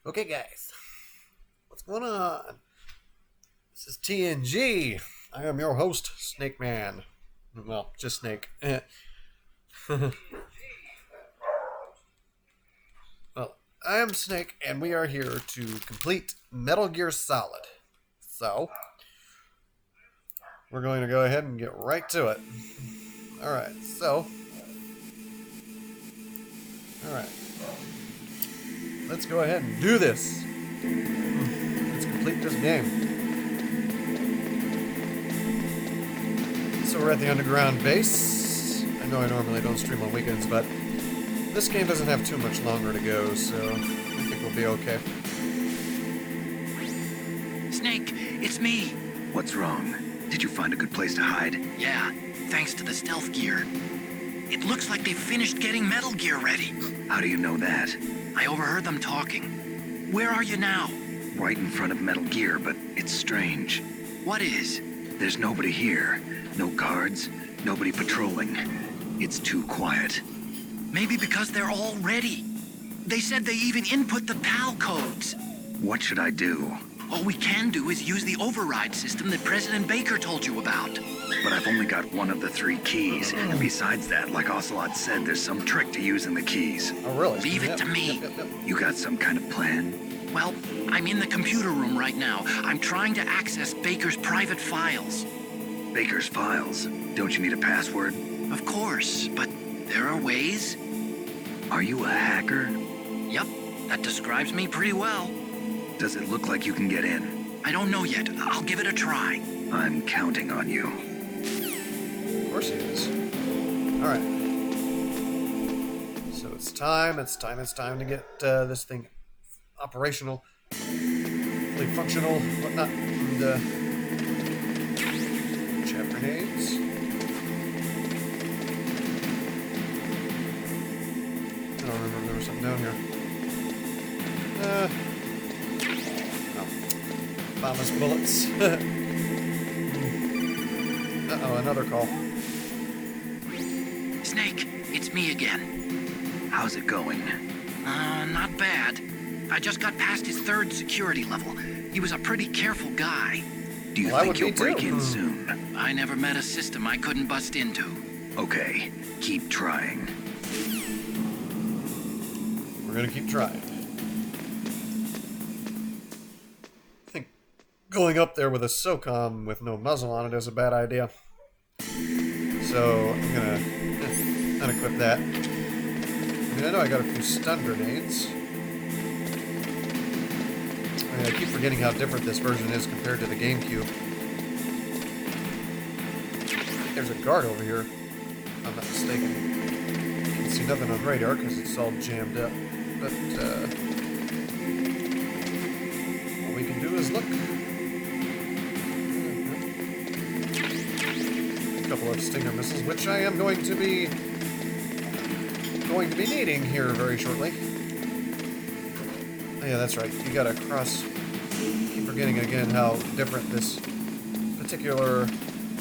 Okay, guys, what's going on? This is TNG. I am your host, Snake Man. Well, just Snake. Well, I am Snake, and we are here to complete Metal Gear Solid. So, we're going to go ahead and get right to it. Alright, Alright. Let's go ahead and do this. Let's complete this game. So we're at the underground base. I know I normally don't stream on weekends, but this game doesn't have too much longer to go, so I think we'll be okay. Snake, it's me. What's wrong? Did you find a good place to hide? Yeah, thanks to the stealth gear. It looks like they finished getting Metal Gear ready. How do you know that? I overheard them talking. Where are you now? Right in front of Metal Gear, but it's strange. What is? There's nobody here. No guards, nobody patrolling. It's too quiet. Maybe because they're all ready. They said they even input the PAL codes. What should I do? All we can do is use the override system that President Baker told you about. But I've only got one of the 3 keys. And besides that, like Ocelot said, there's some trick to using the keys. Oh, really? Leave it to me. You got some kind of plan? Well, I'm in the computer room right now. I'm trying to access Baker's private files. Baker's files. Don't you need a password? Of course, but there are ways. Are you a hacker? Yep, that describes me pretty well. Does it look like you can get in? I don't know yet. I'll give it a try. I'm counting on you. Of course he is. Alright. So it's time to get this thing operational, fully functional, whatnot, and chat grenades. I don't remember if there was something down here. Oh. Bombus bullets. Uh-oh, another call. Snake, it's me again. How's it going? Not bad. I just got past his 3rd security level. He was a pretty careful guy. Do you Well, I think would you'll be break too. in soon? I never met a system I couldn't bust into. Okay, keep trying. We're gonna keep trying. I think going up there with a SOCOM with no muzzle on it is a bad idea. So I'm gonna unequip that. I mean, I know I got a few stun grenades. I keep forgetting how different this version is compared to the GameCube. There's a guard over here, if I'm not mistaken. You can see nothing on radar because it's all jammed up. But all we can do is look. A couple of Stinger missiles, which I am going to be needing here very shortly. Oh yeah, that's right. You gotta cross. Keep forgetting again how different this particular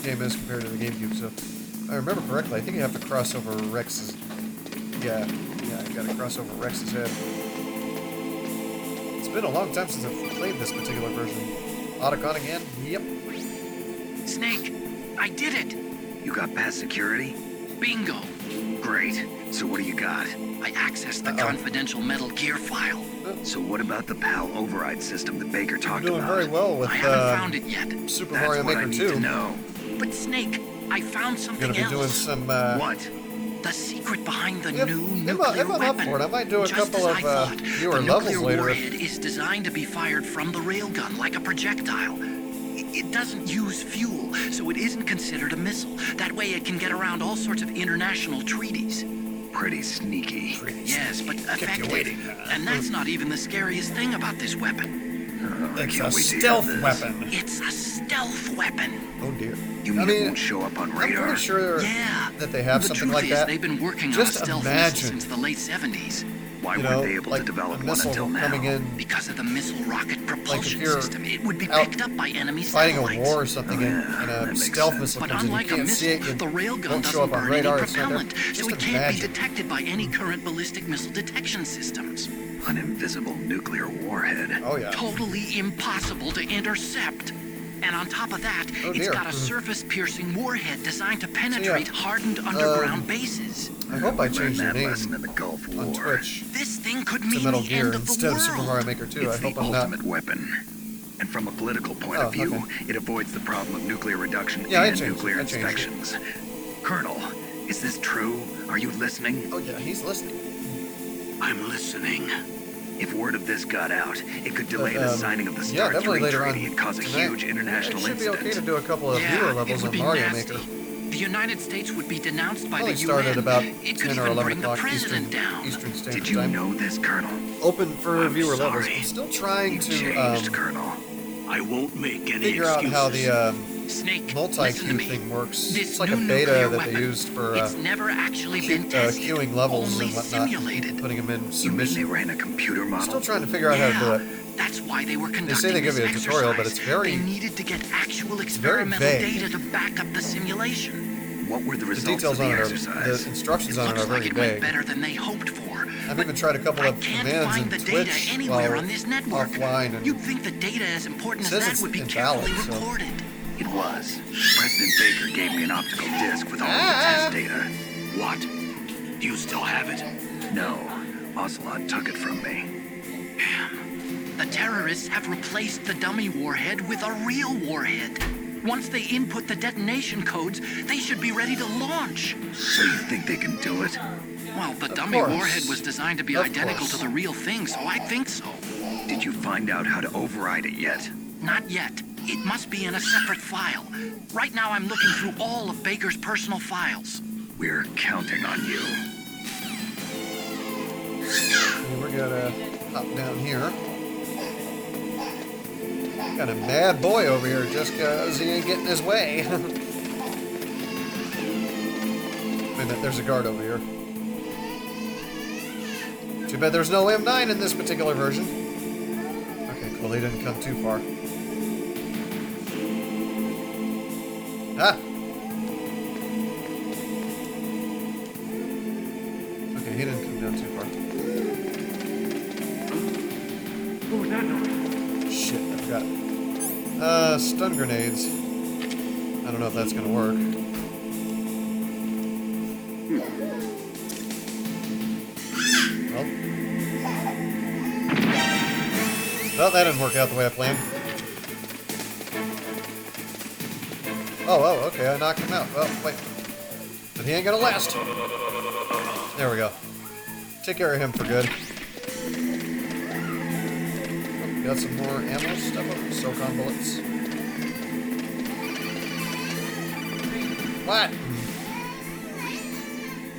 game is compared to the GameCube. So, if I remember correctly, I think you have to cross over Rex's. Yeah, you gotta cross over Rex's head. It's been a long time since I've played this particular version. Otacon again? Yep. Snake, I did it! You got past security? Bingo! Great. So what do you got? I accessed the confidential Metal Gear file. So what about the PAL override system that Baker talked Doing about? very well with I haven't found it yet. Super That's Mario what Maker I need 2. to know. But Snake, I found something Gonna be doing else. some. What? The secret behind the If new I'm nuclear up weapon. for it, I might do a Just couple as of I thought, newer the levels nuclear later. warhead is designed to be fired from the railgun like a projectile. It doesn't use fuel, so it isn't considered a missile. That way it can get around all sorts of international treaties. Pretty sneaky. Yes, but Kept you effective. waiting. And that's not even the scariest thing about this weapon. I It's can't a wait to hear stealth this. weapon. It's a stealth weapon. Oh dear. You mean I mean, it won't show up on I'm radar? pretty sure Yeah. that they have the something truth like is, that. they've been working Just on a stealth imagine. missile since the late 70s. Why you weren't know, they able like to develop a one missile until now? coming in, Because of the missile rocket propulsion you're system, it would be out picked up by enemy fighting a satellites. war or something, Oh, and yeah, that a makes stealth sense. missile But comes in. You unlike a can't see missile, it. the You railgun won't show doesn't up on burn any radar. It's not there. propellant, so Just it can't be imagine. detected by any current ballistic missile detection systems. An invisible nuclear warhead. Oh yeah. Totally impossible to intercept. And on top of that, Oh, it's dear. got a surface-piercing warhead designed to yeah, penetrate hardened underground bases. I hope I We learned changed the that name lesson in the Gulf War. on Twitch This thing could to mean Metal the Gear end of the instead of world. Super Mario Maker 2. It's I hope the I'm not. ultimate weapon. And from a political point Oh, of view, okay. it avoids the problem of nuclear reduction Yeah, I and changed it. nuclear I changed it. inspections. Colonel, is this true? Are you listening? Oh yeah, he's listening. I'm listening. If word of this got out, it could delay the signing of the Yeah, Star definitely 3 later treaty on and cause a tonight. huge international It should be incident. okay to do a couple of viewer Yeah, it levels would on be Mario nasty. Maker. The United States would be denounced by Probably the started UN. about It could 10 or even 11 bring the o'clock president Eastern, down. Eastern Standard Did you Time. know this, Colonel? Open for I'm viewer levels. sorry. I'm still trying You to changed, Colonel. I won't make any figure out how the Snake, listen to multi-queue me. thing works. This It's like a new beta nuclear that weapon, they used for it's never actually been tested, queuing levels only and whatnot, simulated. putting them in You mean they submission. ran a computer model? Still trying to figure out how to do it. That's why they were conducting say they give this you a tutorial, but exercise. it's very- They needed to get actual very experimental vague. data to back up the simulation. What were the The results details of on the it are, exercise? the instructions on it Looks are like very it went vague. better than they hoped for. I've even tried a couple I of can't commands find in the data Twitch anywhere while on this network. offline, and You'd think the data as important It as says that it's would be invalid, carefully so- recorded. It was. President Baker gave me an optical disc with all of the test data. What? Do you still have it? No, Ocelot took it from me. The terrorists have replaced the dummy warhead with a real warhead. Once they input the detonation codes, they should be ready to launch. So you think they can do it? Well, the Of dummy course. warhead was designed to be Of identical course. to the real thing, so I think so. Did you find out how to override it yet? Not yet. It must be in a separate file. Right now I'm looking through all of Baker's personal files. We're counting on you. Okay, we're gonna hop down here. Got a mad boy over here just because he ain't getting his way. Wait a minute, there's a guard over here. Too bad there's no M9 in this particular version. Okay, cool, he didn't come too far. Ah! Okay, he didn't come down too far. Shit, I forgot. Stun grenades. I don't know if that's gonna work. Well, that didn't work out the way I planned. Oh, okay, I knocked him out. Well, wait. But he ain't gonna last. There we go. Take care of him for good. Oh, got some more ammo stuff up. SOCOM bullets. What?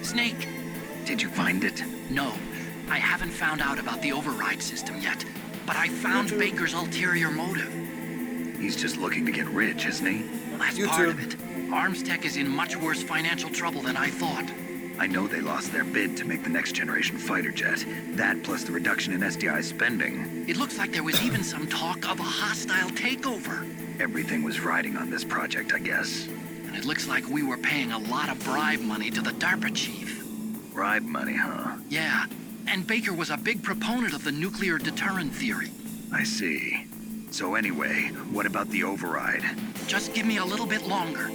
Snake, Did you find it? no. I haven't found out about the override system yet, but I found YouTube. Baker's ulterior motive. He's just looking to get rich, isn't he? Well, that's part of YouTube. it. Arms Tech is in much worse financial trouble than I thought. I know they lost their bid to make the next generation fighter jet. That plus the reduction in SDI spending. It looks like there was even some talk of a hostile takeover. Everything was riding on this project, I guess. And it looks like we were paying a lot of bribe money to the DARPA chief. Bribe money, huh? Yeah, and Baker was a big proponent of the nuclear deterrent theory. I see. So anyway, what about the override? Just give me a little bit longer.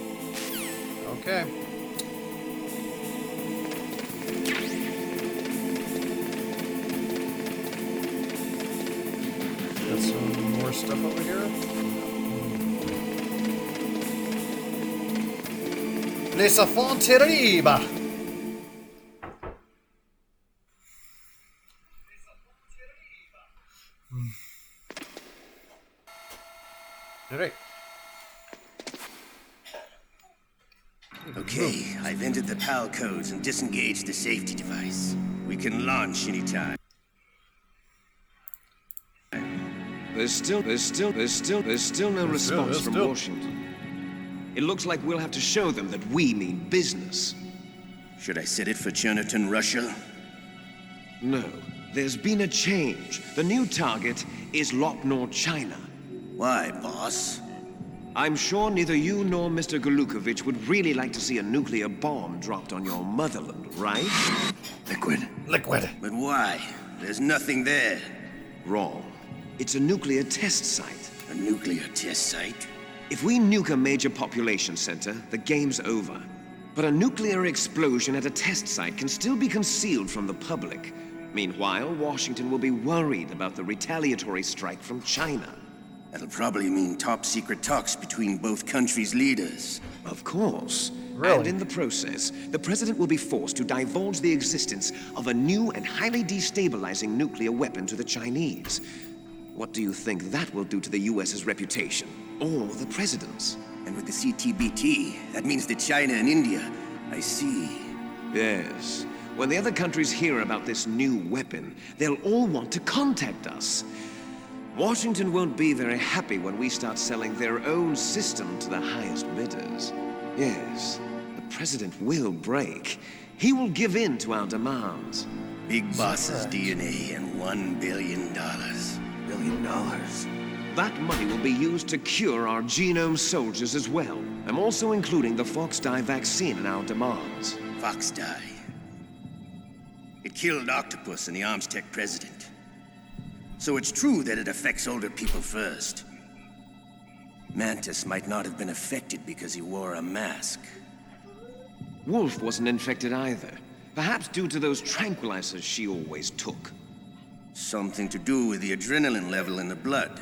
Okay. Got some more stuff over here. Les enfants terribles. All right. Okay, I've entered the PAL codes and disengaged the safety device. We can launch anytime. There's still no response from Washington. It looks like we'll have to show them that we mean business. Should I set it for Jonathan, Russia? No, There's been a change. The new target is Lopnor, China. Why, boss? I'm sure neither you nor Mr. Galukovich would really like to see a nuclear bomb dropped on your motherland, right? Liquid. Liquid. But why? There's nothing there. Wrong. It's a nuclear test site. A nuclear test site? If we nuke a major population center, the game's over. But a nuclear explosion at a test site can still be concealed from the public. Meanwhile, Washington will be worried about the retaliatory strike from China. That'll probably mean top-secret talks between both countries' leaders. Of course. Really? And in the process, the president will be forced to divulge the existence of a new and highly destabilizing nuclear weapon to the Chinese. What do you think that will do to the US's reputation? Or the president's? And with the CTBT, that means that China and India. I see. Yes. When the other countries hear about this new weapon, they'll all want to contact us. Washington won't be very happy when we start selling their own system to the highest bidders. Yes, the president will break. He will give in to our demands. Big Boss's DNA and $1 billion. $1 billion? That money will be used to cure our genome soldiers as well. I'm also including the Fox-Die vaccine in our demands. Fox-Die. It killed Octopus and the Armstech president. So it's true that it affects older people first. Mantis might not have been affected because he wore a mask. Wolf wasn't infected either. Perhaps due to those tranquilizers she always took. Something to do with the adrenaline level in the blood.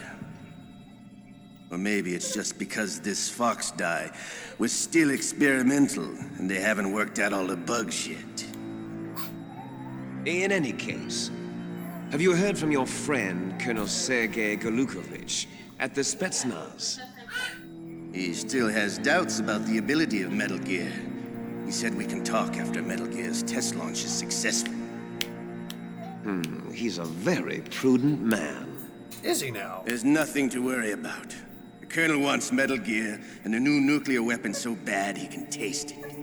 Or maybe it's just because this Fox-Die was still experimental and they haven't worked out all the bugs yet. In any case, have you heard from your friend, Colonel Sergei Galukovich, at the Spetsnaz? He still has doubts about the ability of Metal Gear. He said we can talk after Metal Gear's test launch is successful. He's a very prudent man. Is he now? There's nothing to worry about. The Colonel wants Metal Gear and a new nuclear weapon so bad he can taste it.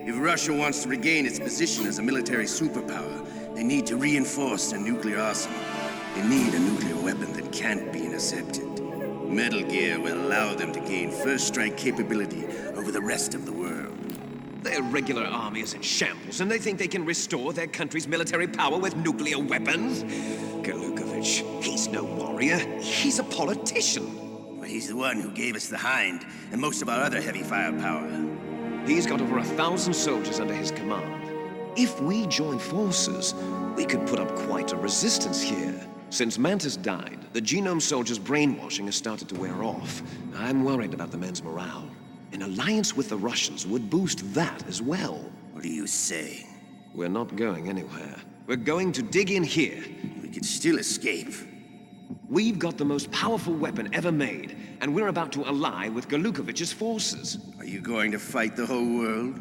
If Russia wants to regain its position as a military superpower, they need to reinforce their nuclear arsenal. They need a nuclear weapon that can't be intercepted. Metal Gear will allow them to gain first strike capability over the rest of the world. Their regular army is in shambles, and they think they can restore their country's military power with nuclear weapons? Galukovich, he's no warrior. He's a politician. But he's the one who gave us the Hind and most of our other heavy firepower. He's got over 1,000 soldiers under his command. If we join forces, we could put up quite a resistance here. Since Mantis died, the genome soldiers' brainwashing has started to wear off. I'm worried about the men's morale. An alliance with the Russians would boost that as well. What are you saying? We're not going anywhere. We're going to dig in here. We could still escape. We've got the most powerful weapon ever made, and we're about to ally with Galukovich's forces. Are you going to fight the whole world?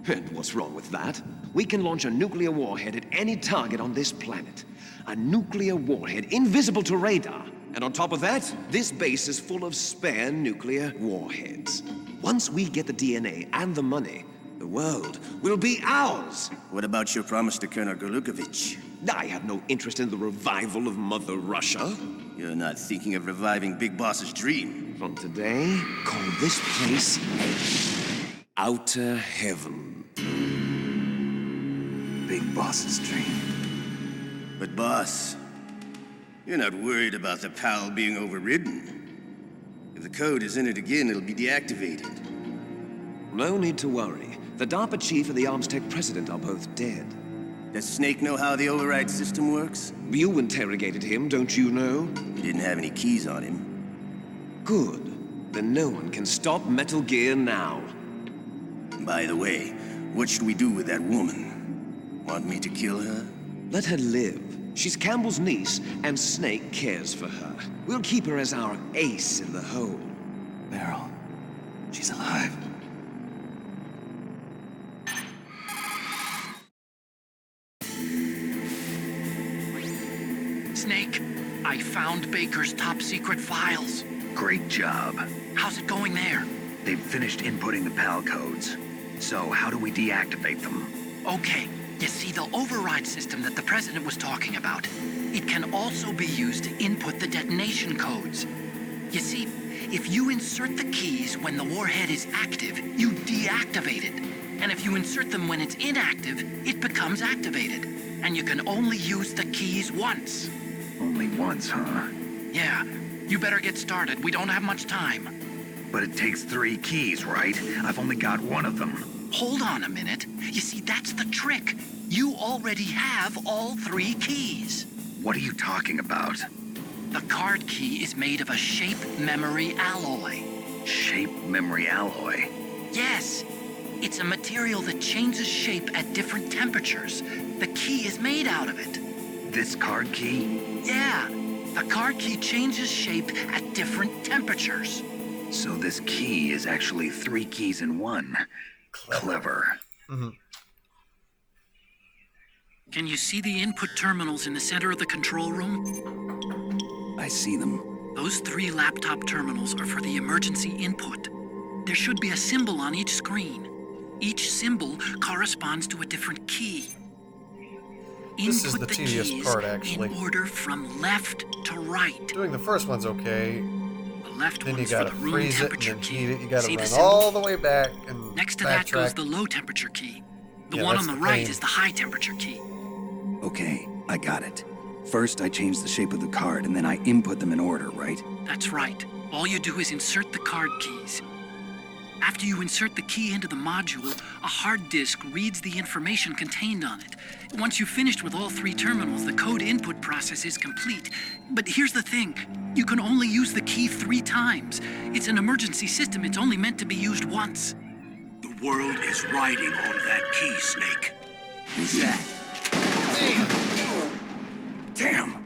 And what's wrong with that? We can launch a nuclear warhead at any target on this planet. A nuclear warhead invisible to radar. And on top of that, this base is full of spare nuclear warheads. Once we get the DNA and the money, the world will be ours. What about your promise to Colonel Galukovich? I have no interest in the revival of Mother Russia. You're not thinking of reviving Big Boss's dream. From today, call this place Outer Heaven. Big Boss's dream. But boss, you're not worried about the PAL being overridden. If the code is in it again, it'll be deactivated. No need to worry. The DARPA chief and the Armstech president are both dead. Does Snake know how the override system works? You interrogated him, don't you know? He didn't have any keys on him. Good. Then no one can stop Metal Gear now. By the way, what should we do with that woman? Want me to kill her? Let her live. She's Campbell's niece, and Snake cares for her. We'll keep her as our ace in the hole. Meryl, she's alive. Snake, I found Baker's top-secret files. Great job. How's it going there? They've finished inputting the PAL codes. So how do we deactivate them? Okay, You see, the override system that the president was talking about, it can also be used to input the detonation codes. You see, if you insert the keys when the warhead is active, you deactivate it. And if you insert them when it's inactive, it becomes activated. And you can only use the keys once. Only once, huh? Yeah, you better get started. We don't have much time. But it takes 3 keys, right? I've only got 1 of them. Hold on a minute. You see, that's the trick. You already have all 3 keys. What are you talking about? The card key is made of a shape memory alloy. Shape memory alloy? Yes. It's a material that changes shape at different temperatures. The key is made out of it. This card key? Yeah. The card key changes shape at different temperatures. So this key is actually 3 keys in 1. Clever. Mm-hmm. Can you see the input terminals in the center of the control room? I see them. Those 3 laptop terminals are for the emergency input. There should be a symbol on each screen. Each symbol corresponds to a different key. This is Input the tedious keys part, actually. in order from left to right. Doing the first one's okay. The left Then you one's for gotta the room freeze it and temperature then key. heat it. You gotta See the run symbol? all the way back and Next to that goes backtrack. the low temperature key. The Yeah, one that's on the the right pain. is the high temperature key. Okay, I got it. First, I change the shape of the card, and then I input them in order, right? That's right. All you do is insert the card keys. After you insert the key into the module, a hard disk reads the information contained on it. Once you've finished with all 3 terminals, the code input process is complete. But here's the thing. You can only use the key 3 times. It's an emergency system. It's only meant to be used once. The world is riding on that key, Snake. Who's that? Damn!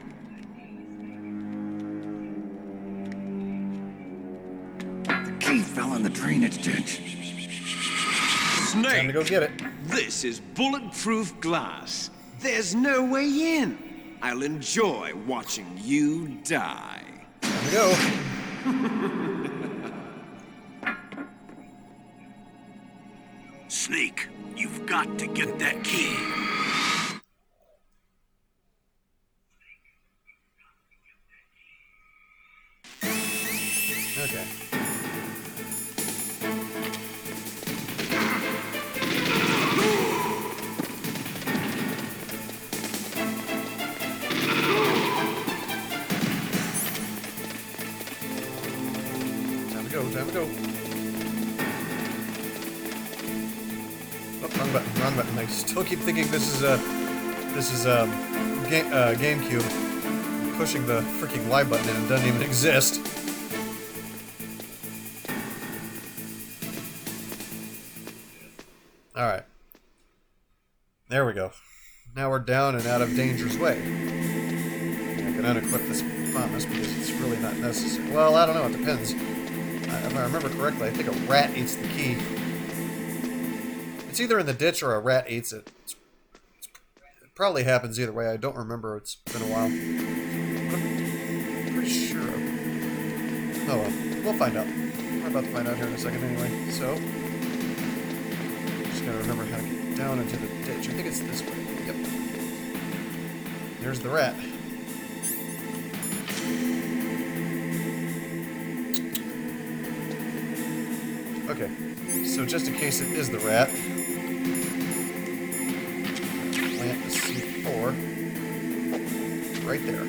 The key fell in the drainage ditch. Time to Snake, go get it. this is bulletproof glass. There's no way in. I'll enjoy watching you die. Time to go. Snake, you've got to get that key. Okay. Time to go, time to go. Oh, wrong button, wrong button. I still keep thinking this is GameCube. Pushing the freaking Y button and it doesn't even exist. Alright. There we go. Now we're down and out of danger's way. I can unequip this promise because it's really not necessary. Well, I don't know, it depends. If I remember correctly, I think a rat eats the key. It's either in the ditch or a rat eats it. It probably happens either way. I don't remember. It's been a while. I'm pretty sure. Oh well. We'll find out. We're about to find out here in a second anyway. So, just gotta remember how to get down into the ditch. I think it's this way. Yep. There's the rat. Okay. So just in case it is the rat, plant the C4 right there.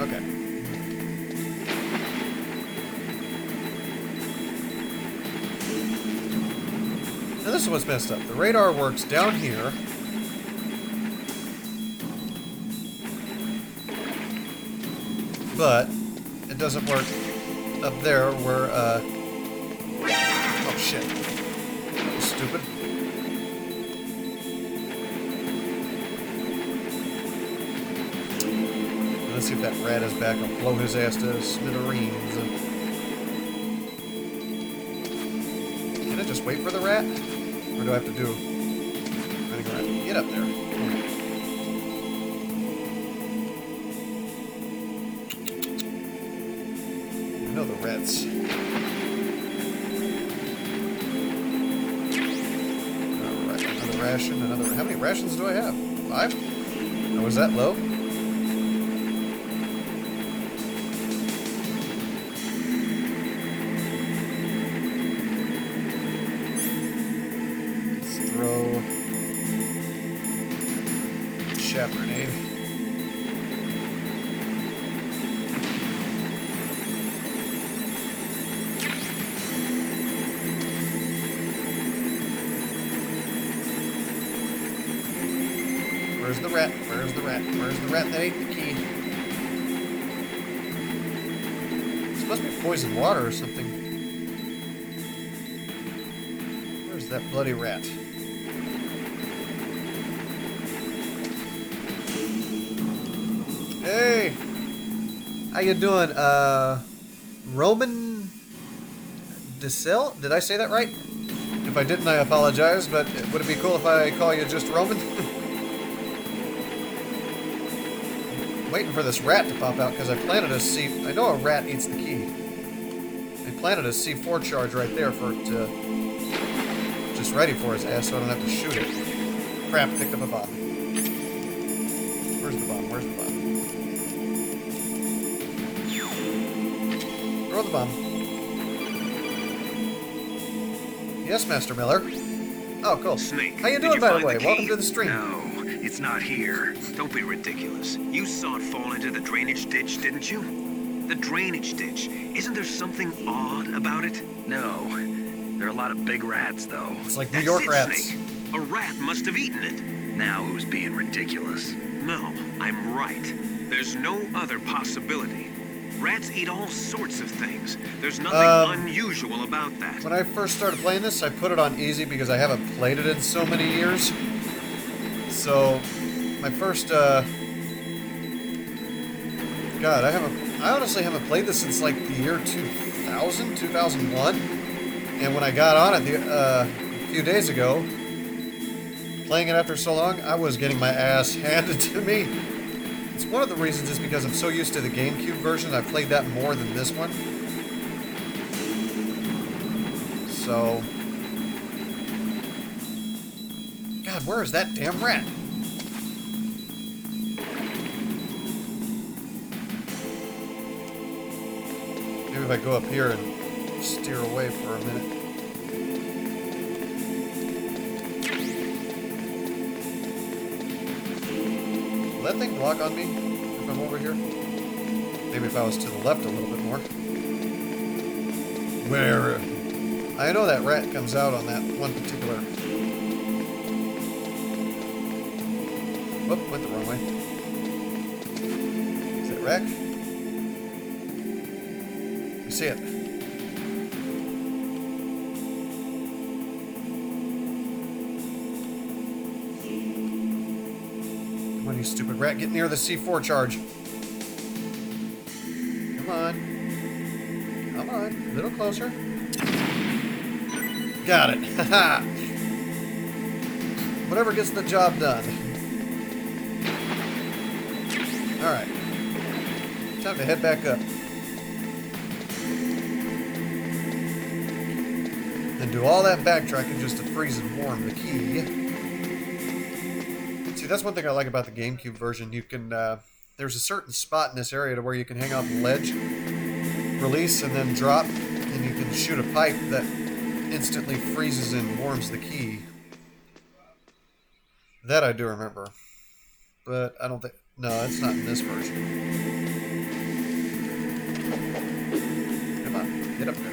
Okay. Now this is what's messed up. The radar works down here. But it doesn't work up there where, oh shit. That was stupid. Let's see if that rat is back. I'll blow his ass to smithereens. Can I just wait for the rat? Or do I have to do anything around? Get up there. I know the rats. ration, another... How many rations do I have? 5? Oh, was that low? Let's throw... Chaff grenade. Where's the rat? Where's the rat? Where's the rat that ate the key? It's supposed to be poisoned water or something. Where's that bloody rat? Hey! How you doing? Roman DeSille? Did I say that right? If I didn't, I apologize, but would it be cool if I call you just Roman? Waiting for this rat to pop out because I planted a C... I know a rat eats the key. I planted a C4 charge right there for it to... just ready for his ass so I don't have to shoot it. Crap, picked up a bomb. Where's the bomb? Where's the bomb? Throw the bomb. Yes, Master Miller. Oh, cool. Snake, How you did doing, you by the find way? the key? Welcome to the stream. No, it's not here. Don't be ridiculous. You saw it fall into the drainage ditch, didn't you? The drainage ditch. Isn't there something odd about it? No. There are a lot of big rats, though. It's like New That's York it, rats. Snake. A rat must have eaten it. Now who's being ridiculous? No, I'm right. There's no other possibility. Rats eat all sorts of things. There's nothing unusual about that. When I first started playing this, I put it on easy because I haven't played it in so many years. So, my first, God, I honestly haven't played this since like the year 2000, 2001. And when I got on it a few days ago, playing it after so long, I was getting my ass handed to me. It's one of the reasons is because I'm so used to the GameCube version, I've played that more than this one. So... God, where is that damn rat? Maybe if I go up here and steer away for a minute. Will that thing block on me if I'm over here? Maybe if I was to the left a little bit more. Where? I know that rat comes out on that one particular... Whoop, went the wrong way. Is that wreck? You see it. Come on, you stupid rat. Get near the C4 charge. Come on. Come on. A little closer. Got it. Haha. Whatever gets the job done. Alright. Time to head back up. And do all that backtracking just to freeze and warm the key. See, that's one thing I like about the GameCube version. You can, there's a certain spot in this area to where you can hang off the ledge, release, and then drop, and you can shoot a pipe that instantly freezes and warms the key. That I do remember. But I don't think... No, it's not in this version. Come on, get up there.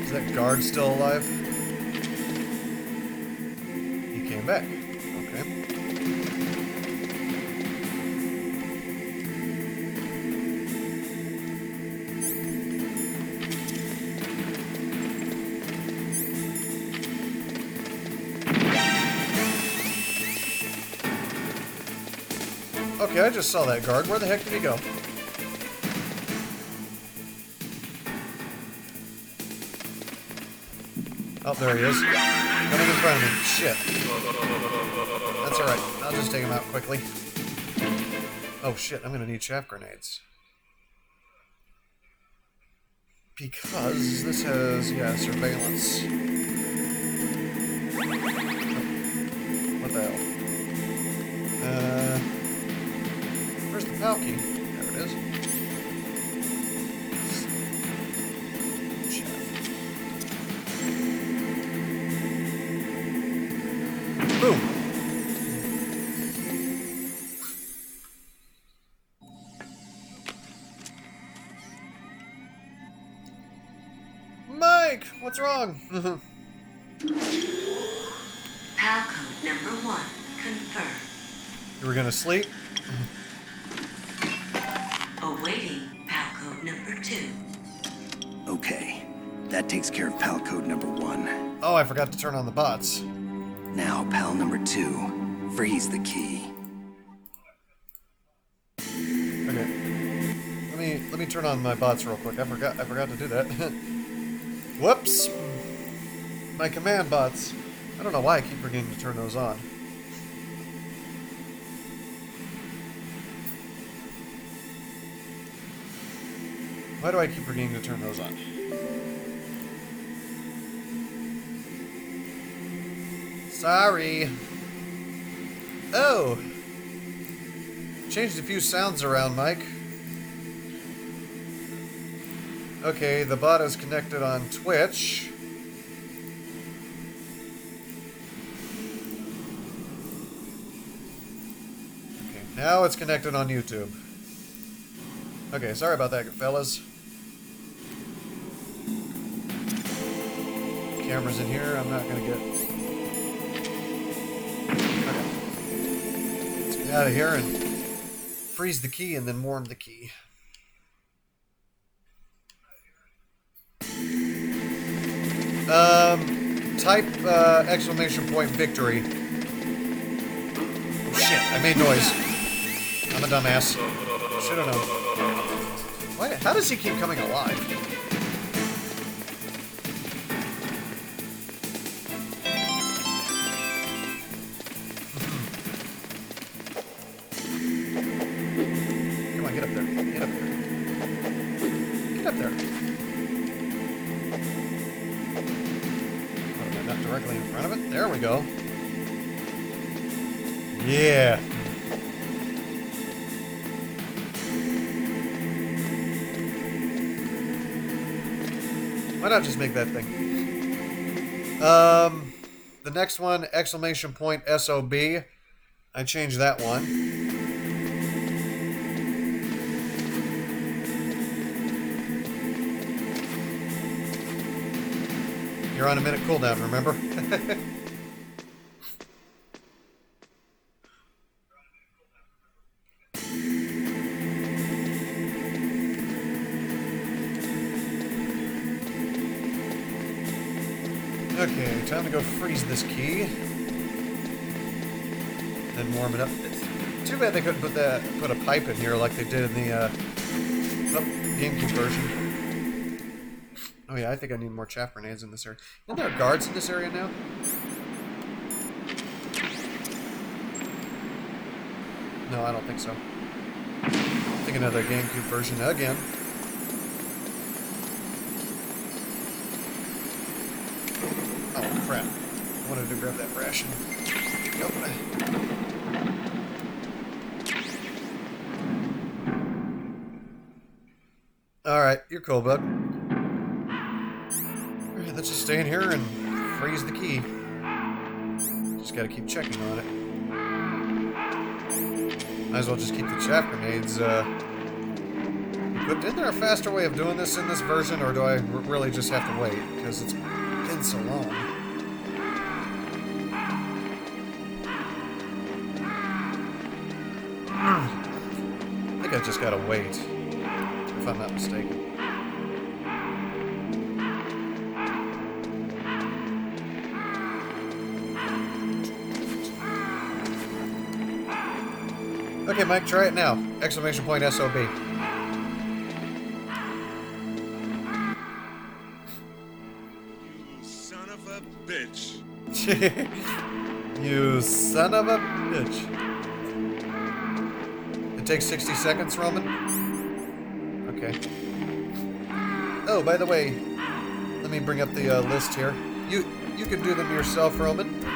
Is that guard still alive? He came back. Okay. Okay, I just saw that guard. Where the heck did he go? Oh, there he is. Coming in front of me. Shit. That's alright. I'll just take him out quickly. Oh shit, I'm gonna need chaff grenades. Because this has, yeah, surveillance. What the hell? Where's the PAL key? There it is. Chaff. Boom! Mike! What's wrong? PAL code number 1 confirmed. You were gonna sleep? Awaiting PAL code number 2. Okay, that takes care of PAL code number 1. Oh, I forgot to turn on the bots. Now, PAL number 2, freeze the key. Okay. Let me turn on my bots real quick. I forgot to do that. Whoops! My command bots. I don't know why I keep forgetting to turn those on. Why do I keep forgetting to turn those on? Sorry. Oh! Changed a few sounds around, Mike. Okay, the bot is connected on Twitch. Okay, now it's connected on YouTube. Okay, sorry about that, fellas. Cameras in here, I'm not gonna get... Okay. Let's get out of here and freeze the key and then warm the key. Type, exclamation point victory. Oh, shit, I made noise. I'm a dumbass. Should've known. Why, how does he keep coming alive? Come on, get up there. Get up there. Get up there. What, am I not directly in front of it? There we go. Yeah. Why not just make that thing? The next one, exclamation point SOB. I changed that one. You're on a minute cooldown, remember? Okay, time to go freeze this key. Then warm it up. It's too bad they couldn't put a pipe in here like they did in the GameCube version. Oh yeah, I think I need more chaff grenades in this area. Isn't there guards in this area now? No, I don't think so. I think another GameCube version again. Oh crap. I wanted to grab that ration. Nope. Alright, you're cool, bud. Alright, let's just stay in here and freeze the key. Just gotta keep checking on it. Might as well just keep the chaff grenades equipped. Isn't there a faster way of doing this in this version, or do I really just have to wait? Because it's been so long. I think I just gotta wait, if I'm not mistaken. Okay, Mike, try it now. Exclamation point SOB. Son of a bitch. You son of a bitch. It takes 60 seconds, Roman? Okay. Oh, by the way, let me bring up the list here. You can do them yourself, Roman.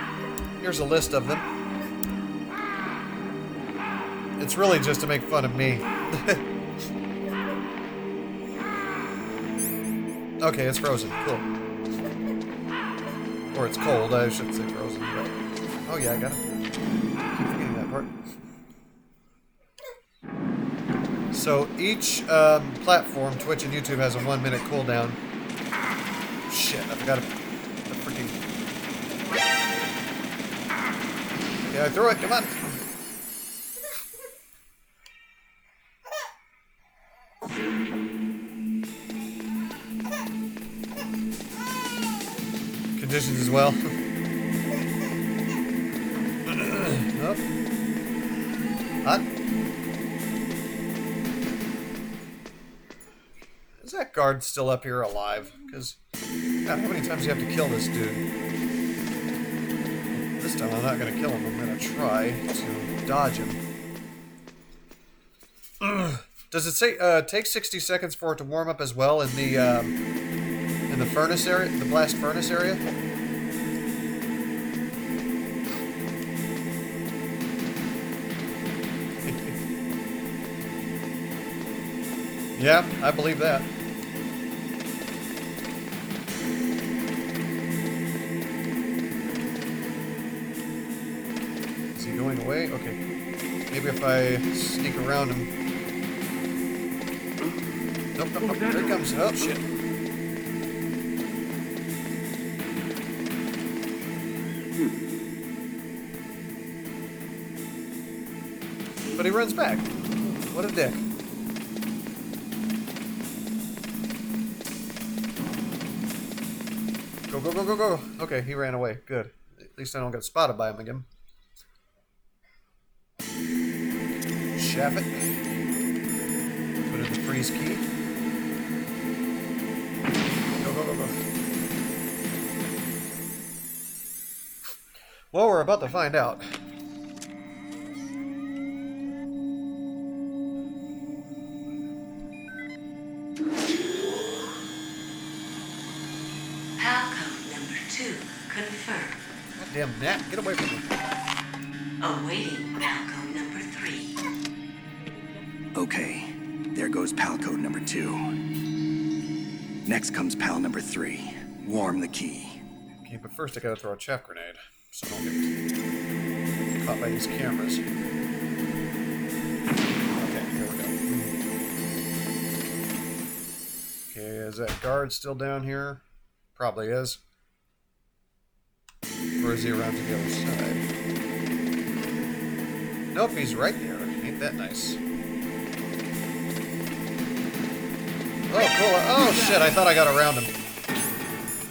Here's a list of them. It's really just to make fun of me. Okay, it's frozen. Cool. Or it's cold. I shouldn't say frozen. But... Oh yeah, I got it. Keep forgetting that part. So each platform, Twitch and YouTube, has a 1-minute cooldown. Shit, I forgot the freaking... Yeah, throw it, come on! Conditions as well. Oh. Hot. Is that guard still up here alive? Because, God, how many times do you have to kill this dude? This time I'm not going to kill him. I'm going to try to dodge him. Does it say take 60 seconds for it to warm up as well in the furnace area, the blast furnace area? Yeah, I believe that. Is he going away? Okay. Maybe if I sneak around him. Nope, nope, nope. There he comes. Oh, shit. But he runs back. What a dick. Go, go, go, go, go. Okay, he ran away. Good. At least I don't get spotted by him again. Shaft it. Put in the freeze key. Go, go, go, go. Well, we're about to find out. Confirmed. Goddamn Nat, get away from me. Awaiting Palco number 3. Okay, there goes pal code number 2. Next comes pal number 3. Warm the key. Okay, but first I gotta throw a chaff grenade, so I don't get caught by these cameras. Okay, here we go. Okay, is that guard still down here? Probably is. Or is he around to the other side? Nope, he's right there. Ain't that nice? Oh, cool. Oh, shit, I thought I got around him.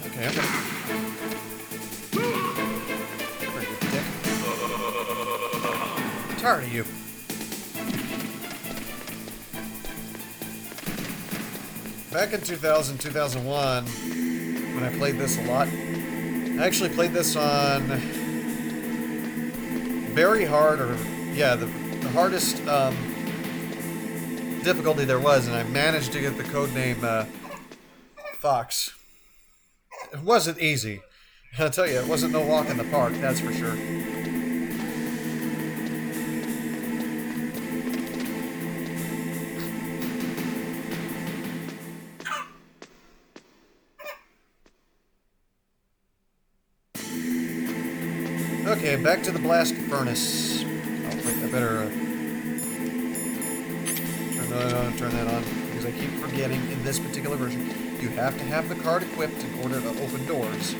Okay, okay. Pretty good dick. I'm tired of you. Back in 2000, 2001, when I played this a lot, I actually played this on very hard, or yeah, the hardest difficulty there was, and I managed to get the codename Fox. It wasn't easy. I'll tell you, it wasn't no walk in the park, that's for sure. Okay, back to the blast furnace. Oh, wait, I better turn that on, because I keep forgetting in this particular version, you have to have the card equipped in order to open doors.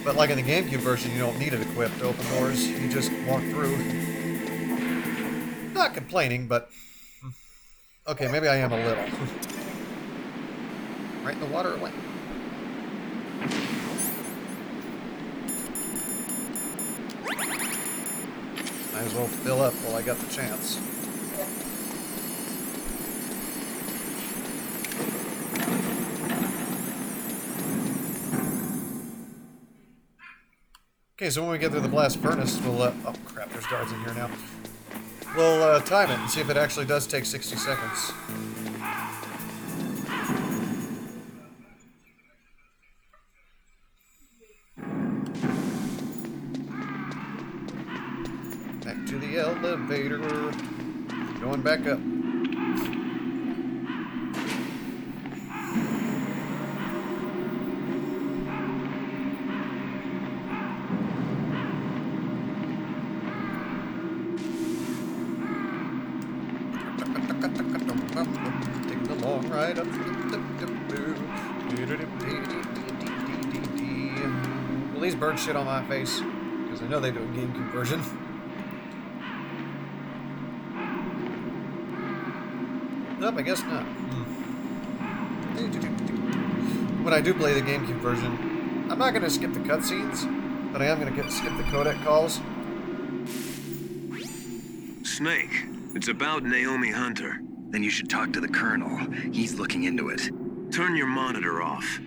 But like in the GameCube version, you don't need it equipped to open doors. You just walk through. Not complaining, but... Okay, maybe I am a little. Right in the water it went. Might as well fill up while I got the chance. Okay, so when we get through the blast furnace, we'll, oh crap, there's guards in here now. We'll, time it and see if it actually does take 60 seconds. Back to the elevator. Going back up. Taking the long ride up. Will these birds shit on my face? Because I know they do a game conversion. Nope, I guess not. When I do play the GameCube version, I'm not going to skip the cutscenes, but I am going to skip the codec calls. Snake, it's about Naomi Hunter. Then you should talk to the Colonel. He's looking into it. Turn your monitor off.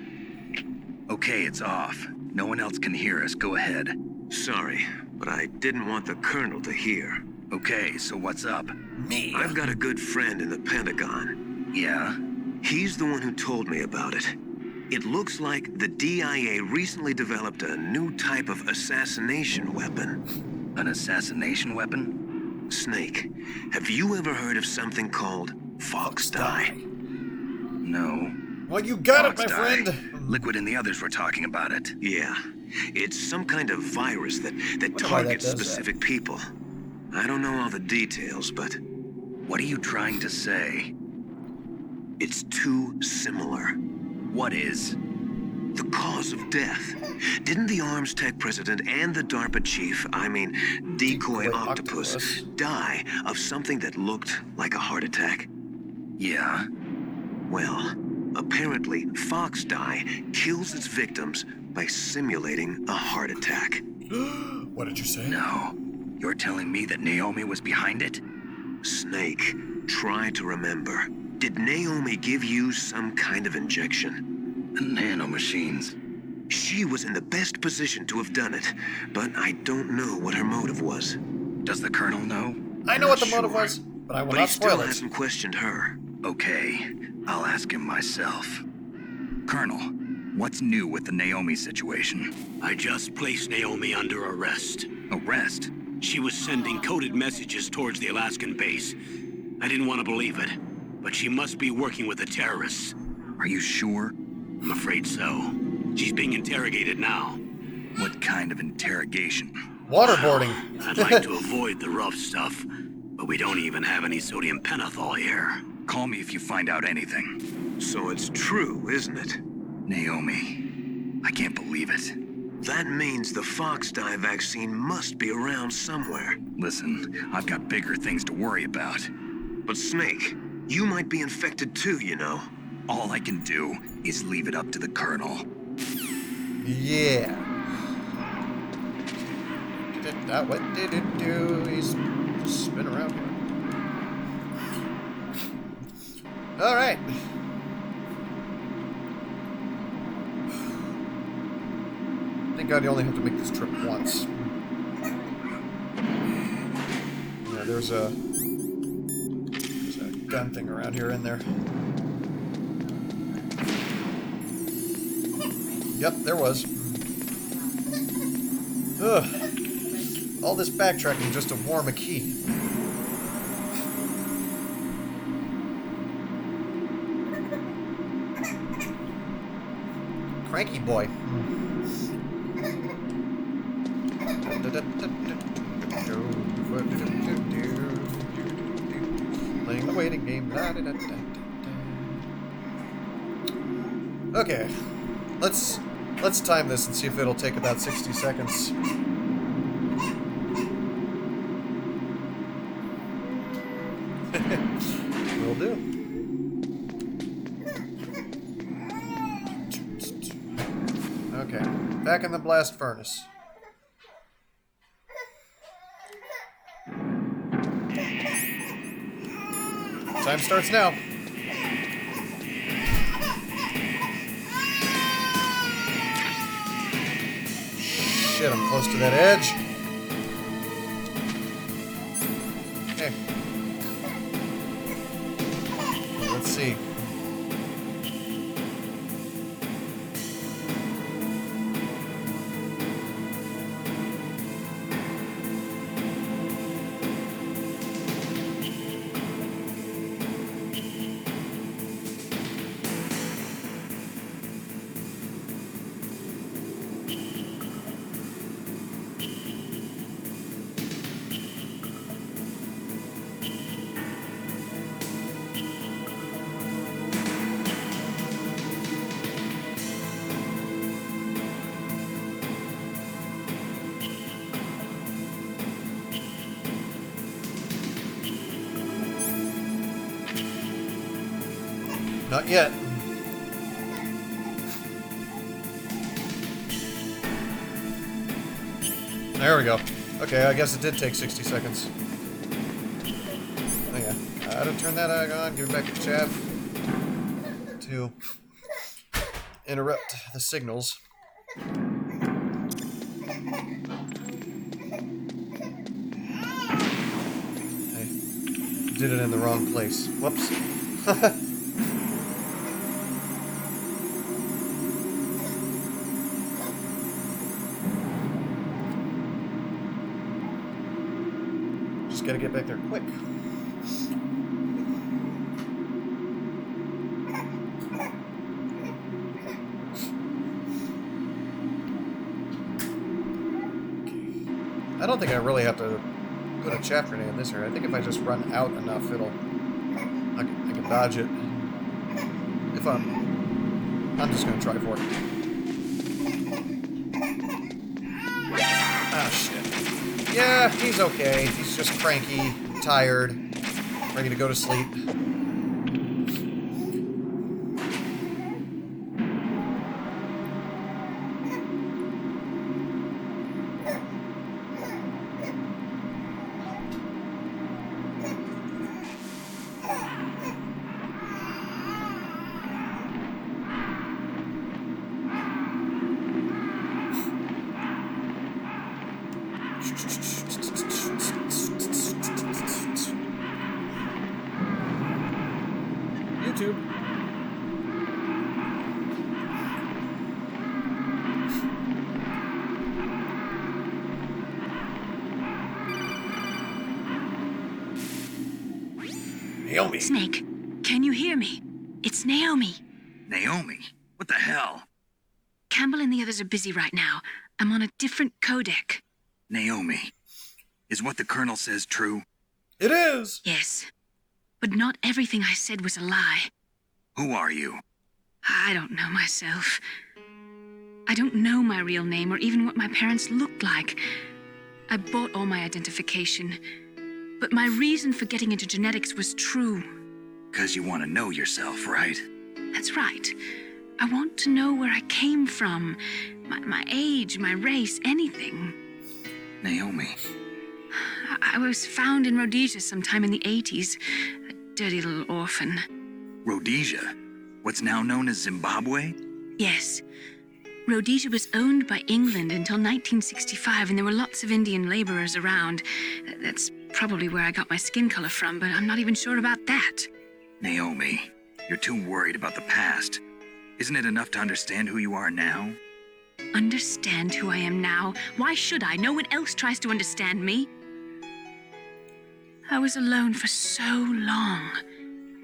Okay, it's off. No one else can hear us. Go ahead. Sorry, but I didn't want the Colonel to hear. Okay, so what's up? Me. I've got a good friend in the Pentagon. Yeah? He's the one who told me about it. It looks like the DIA recently developed a new type of assassination weapon. An assassination weapon? Snake, have you ever heard of something called Fox Dye? No. Well, you got Fox it, my dye. friend. Liquid and the others were talking about it. Yeah. It's some kind of virus that Wonder why that targets does that. specific people. I don't know all the details, but What are you trying to say? it's too similar. What is? The cause of death. Didn't the Arms Tech president and the DARPA chief, Decoy Decoy Octopus, Octopus. die of something that looked like a heart attack? Yeah? Well, apparently Fox Dye kills its victims by simulating a heart attack. What did you say? No. You're telling me that Naomi was behind it? Snake, try to remember. Did Naomi give you some kind of injection? Nanomachines. She was in the best position to have done it, but I don't know what her motive was. Does the Colonel know? I know what the Not motive sure. was, but I will But he not spoil still it. hasn't questioned her. Okay, I'll ask him myself. Colonel, what's new with the Naomi situation? I just placed Naomi under arrest. Arrest? She was sending coded messages towards the Alaskan base. I didn't want to believe it, but she must be working with the terrorists. Are you sure? I'm afraid so. She's being interrogated now. What kind of interrogation? Waterboarding. I'd like to avoid the rough stuff, but we don't even have any sodium pentothal here. Call me if you find out anything. So it's true, isn't it? Naomi, I can't believe it. That means the Fox Dye vaccine must be around somewhere. Listen, I've got bigger things to worry about. But Snake, you might be infected too, you know. All I can do is leave it up to the Colonel. Yeah. What did it do? He's spin around here. All right. Thank God you only have to make this trip once. Yeah, there's a gun thing around here in there. Yep, there was. Ugh. All this backtracking just to warm a key. Cranky boy. Playing the waiting game. Okay. Let's time this and see if it'll take about 60 seconds. Will do. Okay, back in the blast furnace. Time starts now. shit, I'm close to that edge. Okay. Let's see. Not yet. There we go. Okay, I guess it did take 60 seconds. Oh yeah. Gotta turn that on, give it back to chat to interrupt the signals. I did it in the wrong place. Whoops. Just gotta get back there quick. I don't think I really have to put a chaff grenade in this area. I think if I just run out enough, I can dodge it. If I'm just gonna try for it. Ah, shit. Yeah, he's okay. He's just cranky, tired, ready to go to sleep. YouTube. Naomi. Snake, can you hear me? It's Naomi. Naomi? What the hell? Campbell and the others are busy right now. I'm on a different codec. Naomi, is what the Colonel says true? It is! Yes. But not everything I said was a lie. Who are you? I don't know myself. I don't know my real name or even what my parents looked like. I bought all my identification. But my reason for getting into genetics was true. 'Cause you want to know yourself, right? That's right. I want to know where I came from. My age, my race, anything. Naomi. I was found in Rhodesia sometime in the 80s. A dirty little orphan. Rhodesia? What's now known as Zimbabwe? Yes. Rhodesia was owned by England until 1965, and there were lots of Indian laborers around. That's probably where I got my skin color from, but I'm not even sure about that. Naomi, you're too worried about the past. Isn't it enough to understand who you are now? Understand who I am now? Why should I? No one else tries to understand me. I was alone for so long,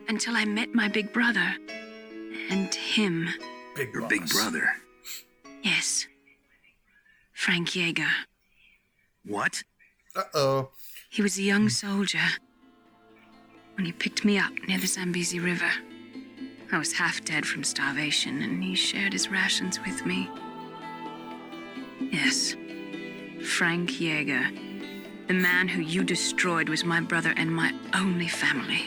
until I met my big brother. And him. Your big brother? Yes. Frank Yeager. What? Uh-oh. He was a young soldier when he picked me up near the Zambezi River. I was half dead from starvation, and he shared his rations with me. Yes, Frank Yeager. The man who you destroyed was my brother and my only family.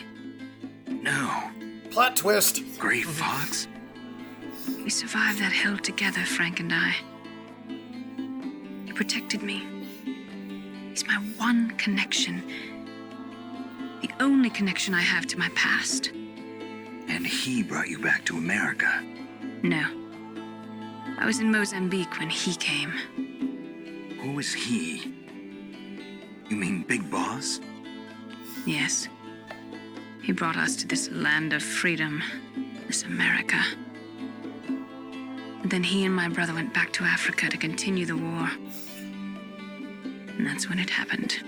No. Plot twist. Gray Fox? We survived that hell together, Frank and I. He protected me. He's my one connection. The only connection I have to my past. And he brought you back to America? No. I was in Mozambique when he came. Who is he? You mean Big Boss? Yes. He brought us to this land of freedom, this America. But then he and my brother went back to Africa to continue the war. And that's when it happened.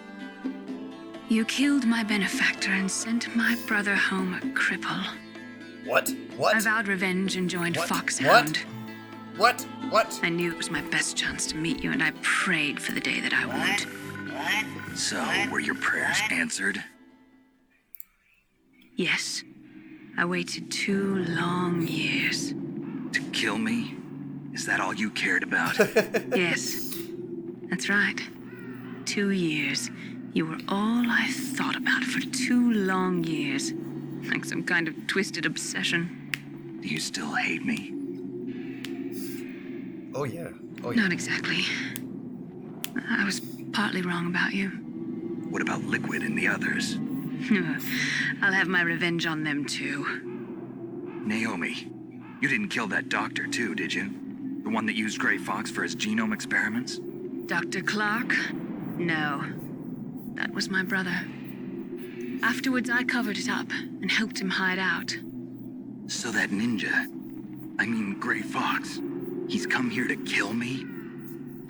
You killed my benefactor and sent my brother home a cripple. What? What? I vowed revenge and joined What? Foxhound. What? What? I knew it was my best chance to meet you, and I prayed for the day that I would. So, were your prayers answered? Yes. I waited 2 long years. To kill me? Is that all you cared about? Yes. That's right. 2 years. You were all I thought about for 2 long years. Like some kind of twisted obsession. Do you still hate me? Oh yeah. Oh yeah. Not exactly. I was partly wrong about you. What about Liquid and the others? I'll have my revenge on them too. Naomi, you didn't kill that doctor too, did you? The one that used Gray Fox for his genome experiments? Dr. Clark? No. That was my brother. Afterwards, I covered it up and helped him hide out. So that ninja, I mean Gray Fox, he's come here to kill me?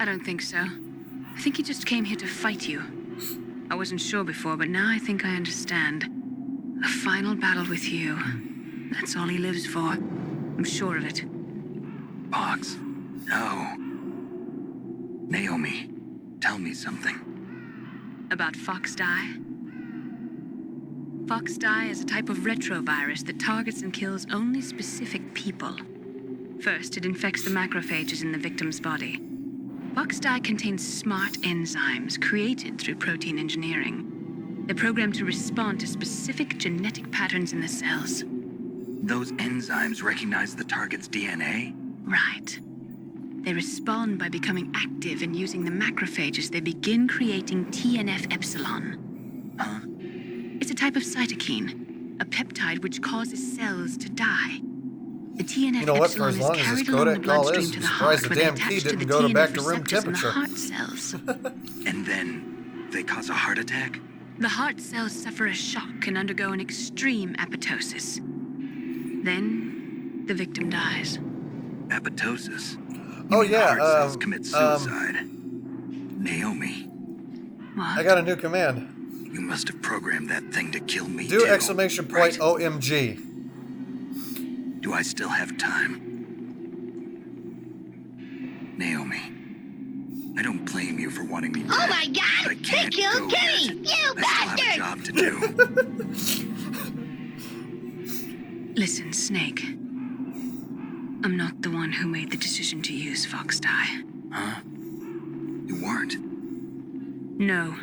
I don't think so. I think he just came here to fight you. I wasn't sure before, but now I think I understand. A final battle with you. That's all he lives for. I'm sure of it. Fox? No. Naomi, tell me something. About Fox Die? Fox Die is a type of retrovirus that targets and kills only specific people. First, it infects the macrophages in the victim's body. Fox Die contains smart enzymes created through protein engineering. They're programmed to respond to specific genetic patterns in the cells. Those enzymes recognize the target's DNA? Right. They respond by becoming active and using the macrophages. They begin creating TNF-epsilon. Huh? It's a type of cytokine, a peptide which causes cells to die. The TNF You know what? For epsilon as is long as carried this along the codec call bloodstream is, to I'm the heart, surprised the where they damn attach key to didn't the go to TNF back to room receptors in the temperature. heart cells. And then they cause a heart attack? The heart cells suffer a shock and undergo an extreme apoptosis. Then, the victim dies. Apoptosis? Oh You mean the yeah. heart cells commit suicide. Naomi, What? I got a new command. you must have programmed that thing to kill me Do too, exclamation point right? OMG. Do I still have time? Naomi, I don't blame you for wanting me dead. Oh my God! I can't They killed go Kenny! yet. You I still have a bastard! job to do. Listen, Snake. I'm not the one who made the decision to use Fox Die. Huh? You weren't? No.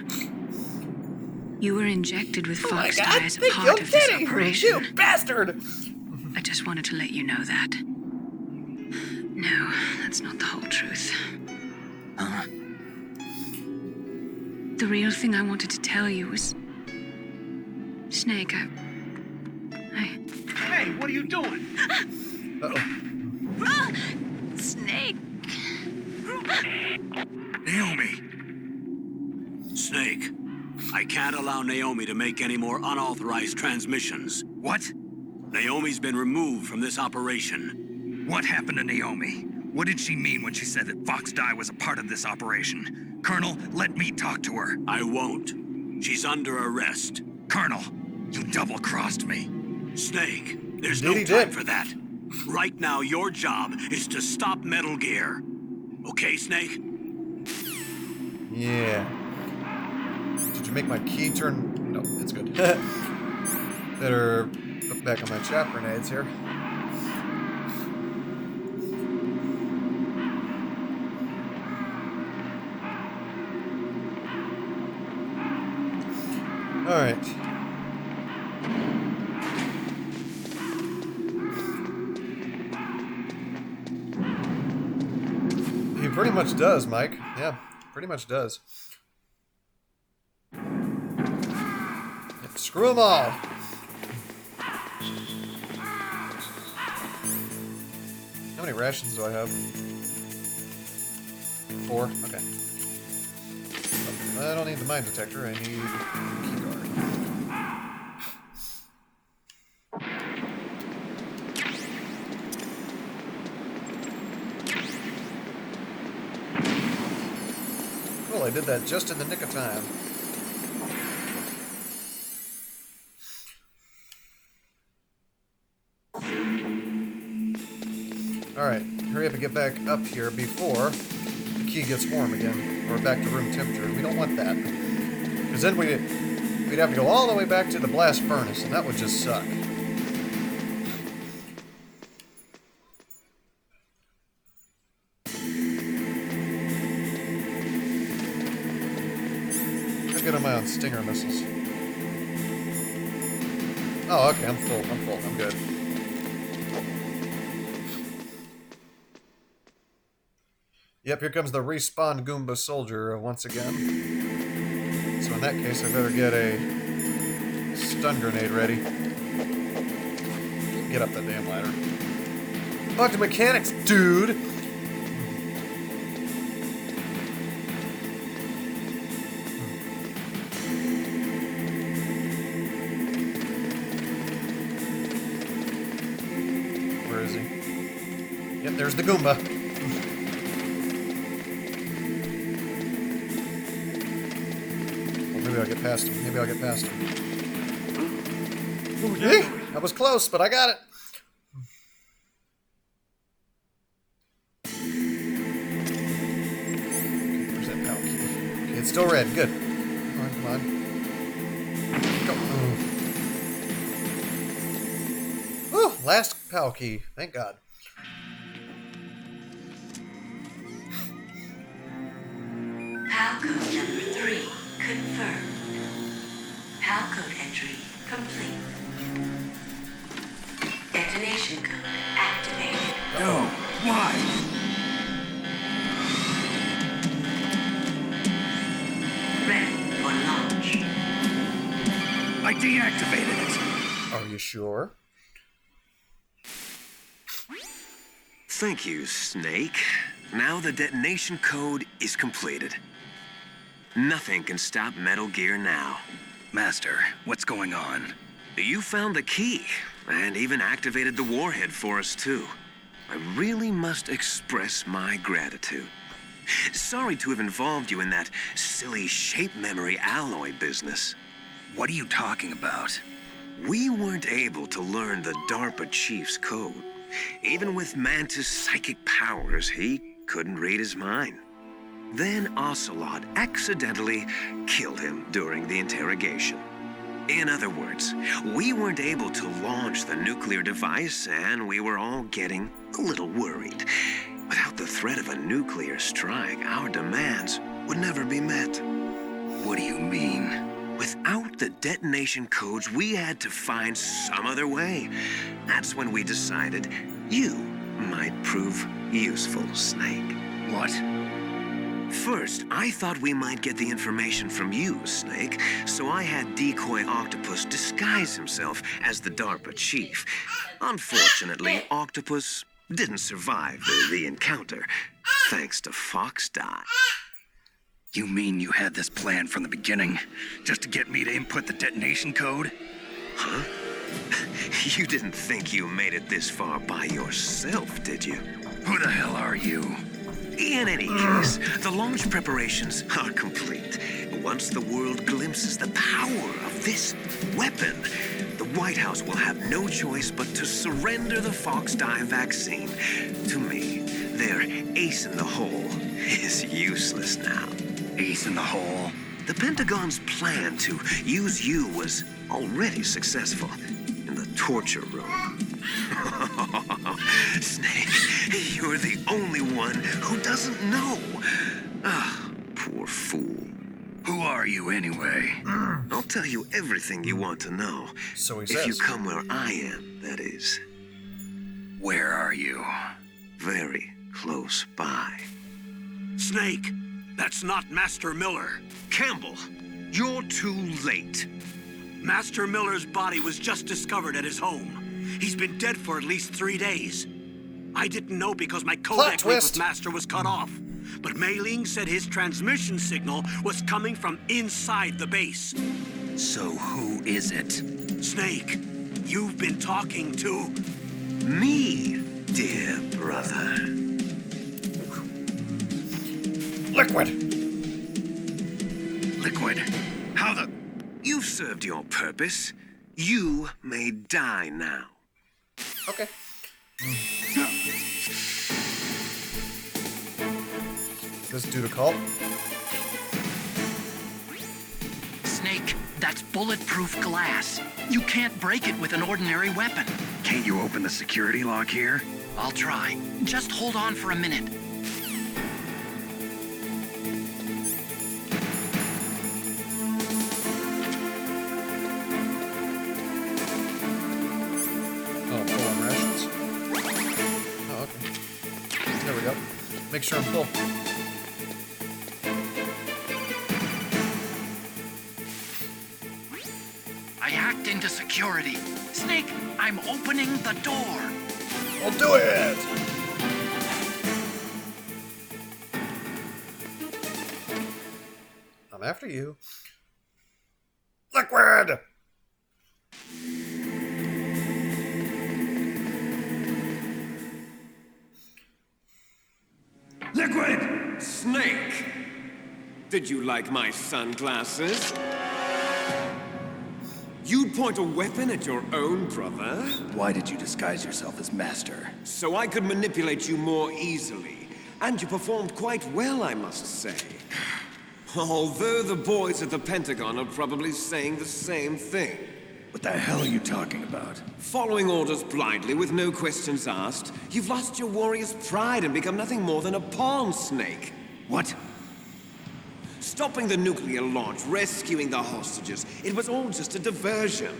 You were injected with Oh my Fox God, Die as a they part killed of this Kenny! operation. You bastard! I just wanted to let you know that. No, that's not the whole truth. Huh? The real thing I wanted to tell you was... Snake, I... Hey, what are you doing? Uh-oh. Snake! Naomi! Snake, I can't allow Naomi to make any more unauthorized transmissions. What? Naomi's been removed from this operation. What happened to Naomi? What did she mean when she said that Fox Die was a part of this operation? Colonel, let me talk to her. I won't. She's under arrest. Colonel, you double-crossed me. Snake, there's Indeed no he time did. for that. Right now, your job is to stop Metal Gear. Okay, Snake? Yeah. Did you make my key turn? No, it's good. Better look back on my trap grenades here. Alright. He pretty much does, Mike. Yeah, pretty much does. Yep, screw them all. How many rations do I have? 4? Okay. I don't need the mine detector, I need the key card. Cool, I did that just in the nick of time. Alright, hurry up and get back up here before the key gets warm again. Or back to room temperature. We don't want that. Because then we'd have to go all the way back to the blast furnace, and that would just suck. How good am I on Stinger missiles? Oh, okay, I'm full, I'm good. Yep, here comes the respawn Goomba soldier once again. So in that case, I better get a stun grenade ready. Get up that damn ladder. Fuck the mechanics, dude! Where is he? Yep, there's the Goomba. Maybe I'll get past him. Maybe I'll get past him. Ooh, that was close, but I got it. Okay, where's that PAL key? Okay, it's still red. Good. Come on, come on. Go. Ooh, last PAL key. Thank God. PAL code number 3 confirmed. PAL code entry complete. Detonation code activated. No, why? Ready for launch. I deactivated it. Are you sure? Thank you, Snake. Now the detonation code is completed. Nothing can stop Metal Gear now. Master, what's going on? You found the key, and even activated the warhead for us, too. I really must express my gratitude. Sorry to have involved you in that silly shape memory alloy business. What are you talking about? We weren't able to learn the DARPA chief's code. Even with Mantis' psychic powers, he couldn't read his mind. Then Ocelot accidentally killed him during the interrogation. In other words, we weren't able to launch the nuclear device, and we were all getting a little worried. Without the threat of a nuclear strike, our demands would never be met. What do you mean? Without the detonation codes, we had to find some other way. That's when we decided you might prove useful, Snake. What? First, I thought we might get the information from you, Snake, so I had Decoy Octopus disguise himself as the DARPA chief. Unfortunately, Octopus didn't survive the encounter, thanks to Fox Die. You mean you had this plan from the beginning, just to get me to input the detonation code? Huh? You didn't think you made it this far by yourself, did you? Who the hell are you? In any case, the launch preparations are complete. Once the world glimpses the power of this weapon, the White House will have no choice but to surrender the Fox Die vaccine to me. Their ace in the hole is useless now. Ace in the hole? The Pentagon's plan to use you was already successful in the torture room. Snake, you're the only one who doesn't know. Ah, poor fool. Who are you anyway? I'll tell you everything you want to know. So he if says. you come where I am, that is. Where are you? Very close by. Snake, that's not Master Miller. Campbell, you're too late. Master Miller's body was just discovered at his home. He's been dead for at least 3 days. I didn't know because my codec link twist. with Master was cut off. but Mei Ling said his transmission signal was coming from inside the base. So who is it? Snake, you've been talking to... Me, dear brother. Liquid! Liquid, how the... You've served your purpose. You may die now. Okay. This dude a call? Snake, that's bulletproof glass. You can't break it with an ordinary weapon. Can't you open the security lock here? I'll try. Just hold on for a minute. Oh, full on rations? Oh, okay. There we go. Make sure I'm full. I hacked into security. Snake, I'm opening the door. I'll do it! I'm after you. Liquid! Liquid! Snake! Did you like my sunglasses? You'd point a weapon at your own brother? Why did you disguise yourself as Master? So I could manipulate you more easily. And you performed quite well, I must say. Although the boys at the Pentagon are probably saying the same thing. What the hell are you talking about? Following orders blindly with no questions asked, you've lost your warrior's pride and become nothing more than a pawn, Snake. What? Stopping the nuclear launch, rescuing the hostages, it was all just a diversion.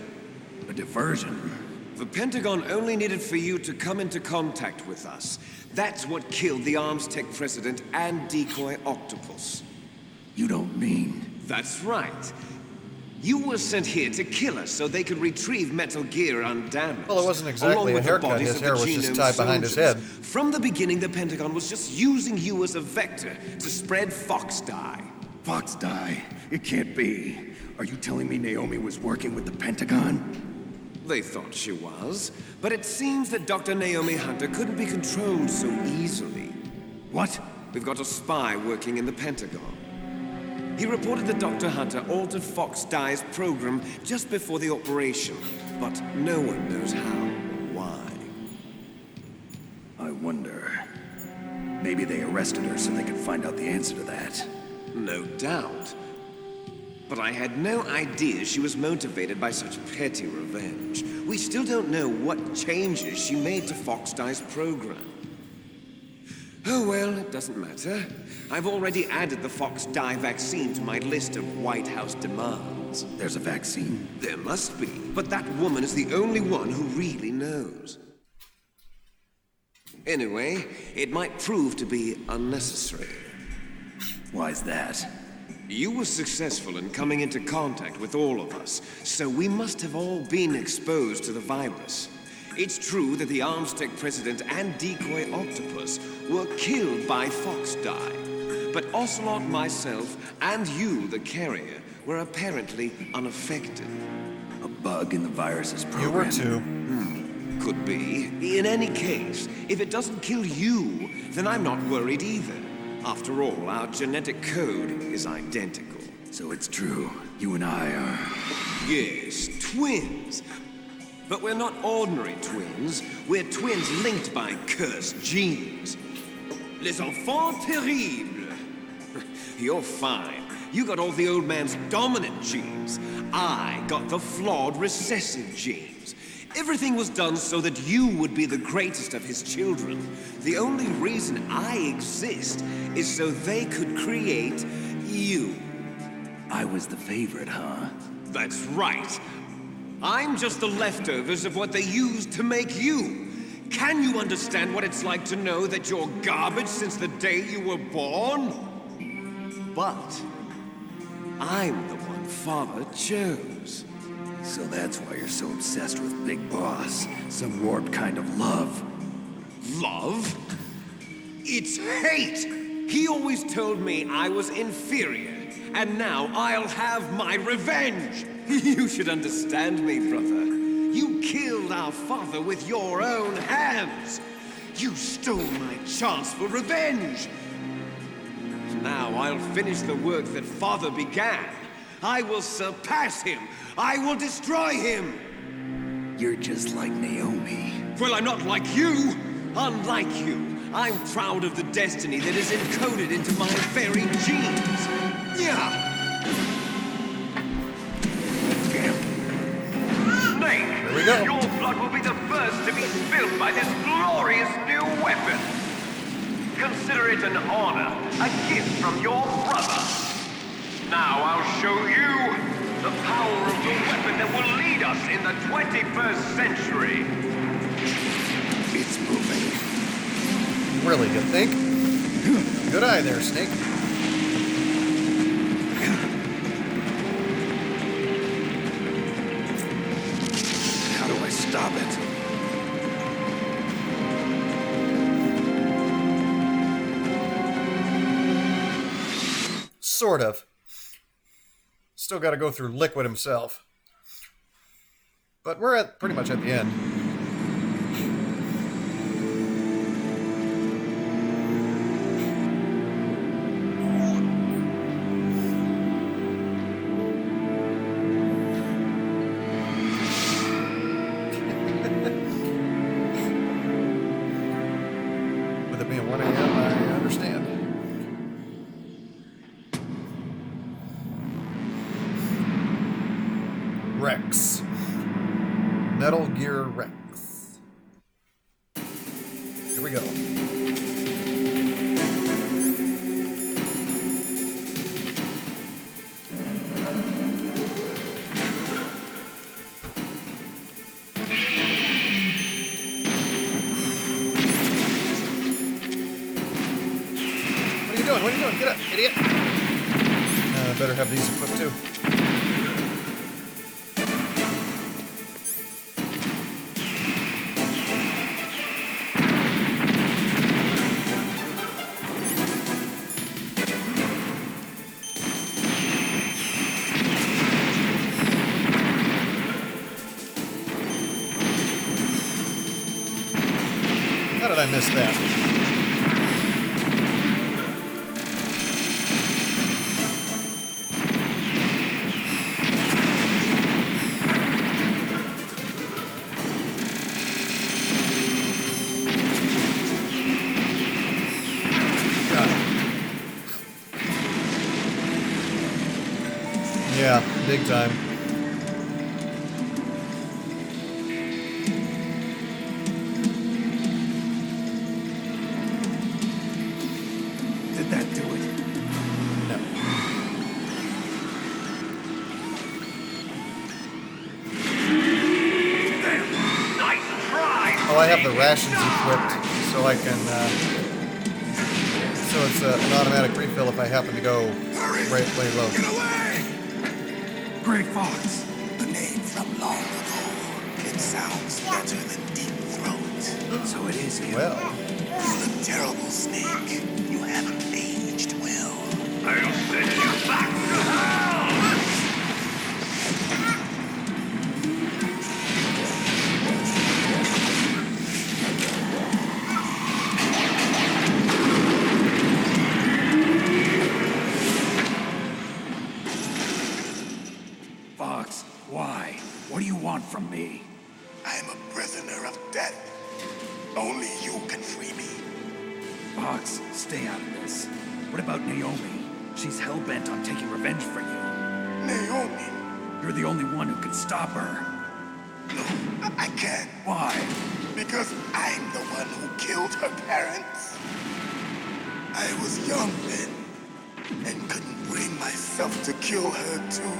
A diversion? The Pentagon only needed for you to come into contact with us. That's what killed the Arms Tech president and decoy octopus. You don't mean... That's right. You were sent here to kill us so they could retrieve Metal Gear undamaged. Well, it wasn't exactly along a with the haircut. bodies His of hair the was just Genome tied behind his soldiers. head. From the beginning, the Pentagon was just using you as a vector to spread fox dye. Fox dye? It can't be. Are you telling me Naomi was working with the Pentagon? They thought she was, but it seems that Dr. Naomi Hunter couldn't be controlled so easily. What? We've got a spy working in the Pentagon. He reported that Dr. Hunter altered Fox Dye's program just before the operation, but no one knows how or why. I wonder... Maybe they arrested her so they could find out the answer to that. No doubt. But I had no idea she was motivated by such petty revenge. We still don't know what changes she made to Fox Dye's program. Oh well, it doesn't matter. I've already added the Fox Dye vaccine to my list of White House demands. There's a vaccine? There must be, but that woman is the only one who really knows. Anyway, it might prove to be unnecessary. Why's that? You were successful in coming into contact with all of us, so we must have all been exposed to the virus. It's true that the Arms Tech president and decoy octopus were killed by Fox Dye, but Ocelot, myself, and you, the carrier, were apparently unaffected. A bug in the virus's program? You were too. Could be. In any case, if it doesn't kill you, then I'm not worried either. After all, our genetic code is identical. So it's true. You and I are... Yes, twins. But we're not ordinary twins. We're twins linked by cursed genes. Les enfants terribles. You're fine. You got all the old man's dominant genes. I got the flawed recessive genes. Everything was done so that you would be the greatest of his children. The only reason I exist is so they could create you. I was the favorite, huh? That's right. I'm just the leftovers of what they used to make you. Can you understand what it's like to know that you're garbage since the day you were born? But I'm the one Father chose. So that's why you're so obsessed with Big Boss. Some warped kind of love. Love? It's hate! He always told me I was inferior, and now I'll have my revenge. You should understand me, brother. You killed our father with your own hands. You stole my chance for revenge. Now I'll finish the work that father began. I will surpass him. I will destroy him. You're just like Naomi. Well, I'm not like you. Unlike you, I'm proud of the destiny that is encoded into my very genes. Yeah. Snake, we go. your blood will be the first to be spilled by this glorious new weapon. Consider it an honor, a gift from your brother. Now I'll show you the power of the weapon that will lead us in the 21st century. It's moving. Really good think. Good eye there, Snake. How do I stop it? Sort of. Still got to go through Liquid himself. But we're pretty much at the end. With it being 1 a.m., I understand. Rex. Metal Gear Rex. Here we go. What are you doing? What are you doing? Get up, idiot. Better have these equipped too. How did I miss that? Got it. Yeah, big time. Did that do it? No. Nice try! Oh, I have the rations equipped, so I can, so it's an automatic refill if I happen to go right way low. Get away! Great Fox. The name from long ago. It sounds better than Deep Throat. So it is him. Well, You look terrible, Snake. You haven't aged well. I'll send you back to hell! Fox, why? What do you want from me? I'm a prisoner of death. Only you can free me. Fox, stay out of this. What about Naomi? She's hell-bent on taking revenge for you. Naomi? You're the only one who can stop her. No, I can't. Why? Because I'm the one who killed her parents. I was young then, and couldn't bring myself to kill her too.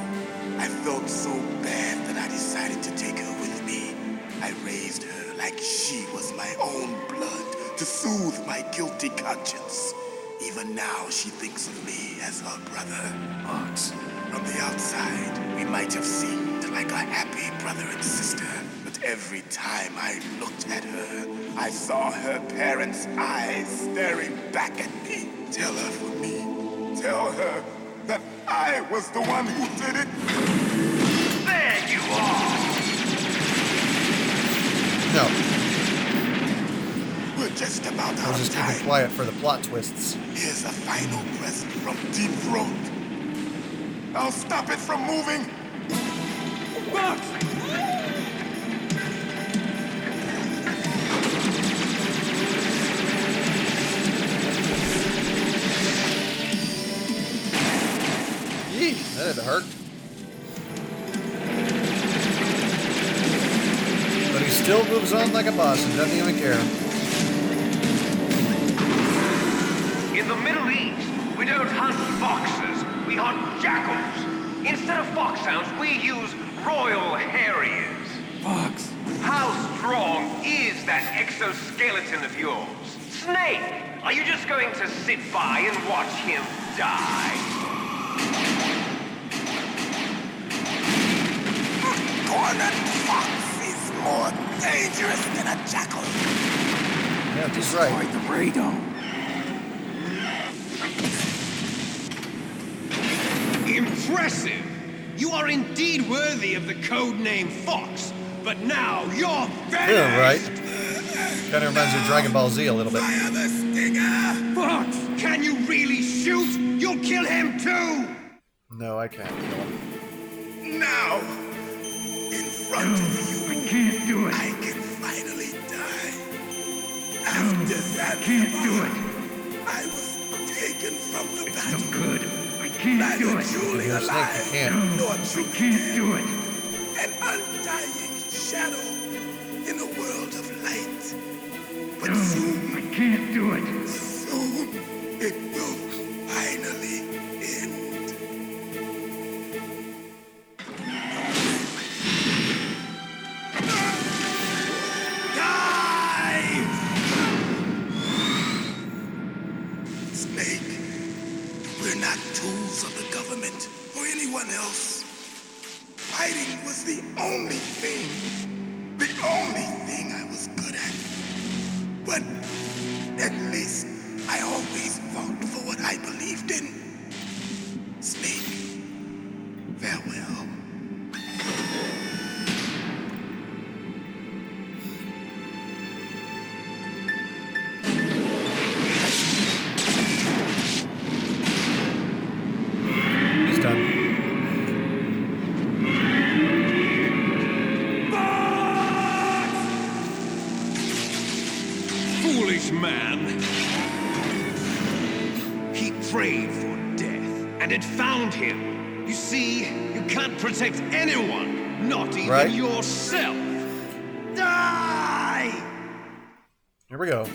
I felt so bad that I decided to take her with me. I raised her like she was my own blood to soothe my guilty conscience. Even now, she thinks of me as her brother. Fox, from the outside, we might have seemed like a happy brother and sister, but every time I looked at her, I saw her parents' eyes staring back at me. Tell her for tell her that I was the one who did it? There you are! No, We're just about I out was of just keeping time. quiet for the plot twists. Here's a final present from Deep Throat. I'll stop it from moving. Fox! Yee, that had to hurt. But he still moves on like a boss and doesn't even care. In the Middle East, we don't hunt foxes, we hunt jackals. Instead of foxhounds, we use royal harriers. Fox. How strong is that exoskeleton of yours? Snake, are you just going to sit by and watch him die? Cornered fox is more dangerous than a jackal. Yeah, he's right. The radome. Impressive! You are indeed worthy of the code name Fox, but now you're finished! Yeah, right. Kind of reminds me of Dragon Ball Z a little bit. Fire the stinger! Fox, can you really shoot? You'll kill him too! No, I can't kill him. Now, in front of you, I can't do it. I can finally die. After that, I can't do it. I was taken from the No battle. good. I can't do Neither it. truly You're a snake, alive, you can't. nor I truly can't do it. an undying shadow in a world of light. But No, soon, I can't do it. soon, it will finally end. Die! Snake, we're not tools of the government or anyone else. Fighting was the only thing I was good at. But at least I always fought for what I believed in. Snake, farewell. He's done. Foolish man! He prayed for death, and it found him. You see, you can't protect anyone, not even Right. yourself. Die! Here we go.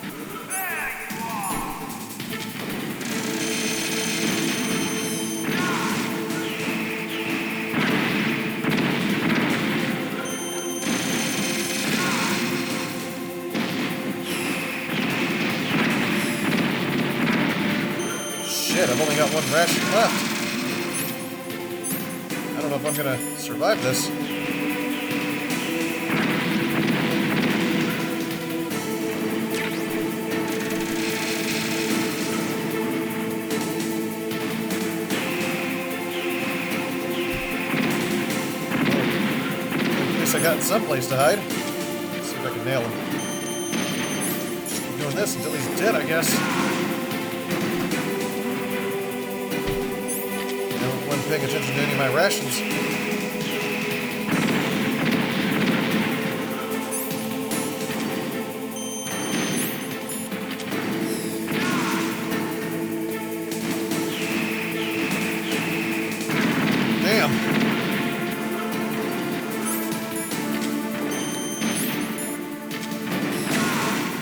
Shit, I've only got one ration left. I don't know if I'm gonna survive this. At least I got someplace to hide. Let's see if I can nail him. Just keep doing this until he's dead, I guess. I wasn't paying attention to any of my rations. Damn.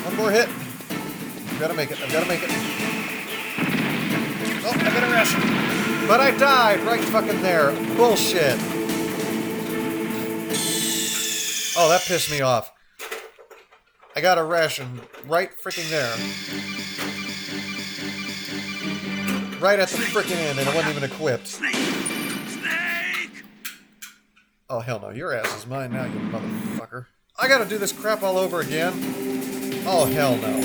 One more hit. I've got to make it. I've got to make it. Oh, I got a ration. But I died right fucking there. Bullshit. Oh, that pissed me off. I got a ration right freaking there. Right at the freaking end, and it wasn't even equipped. Snake! Oh, hell no. Your ass is mine now, you motherfucker. I gotta do this crap all over again? Oh, hell no.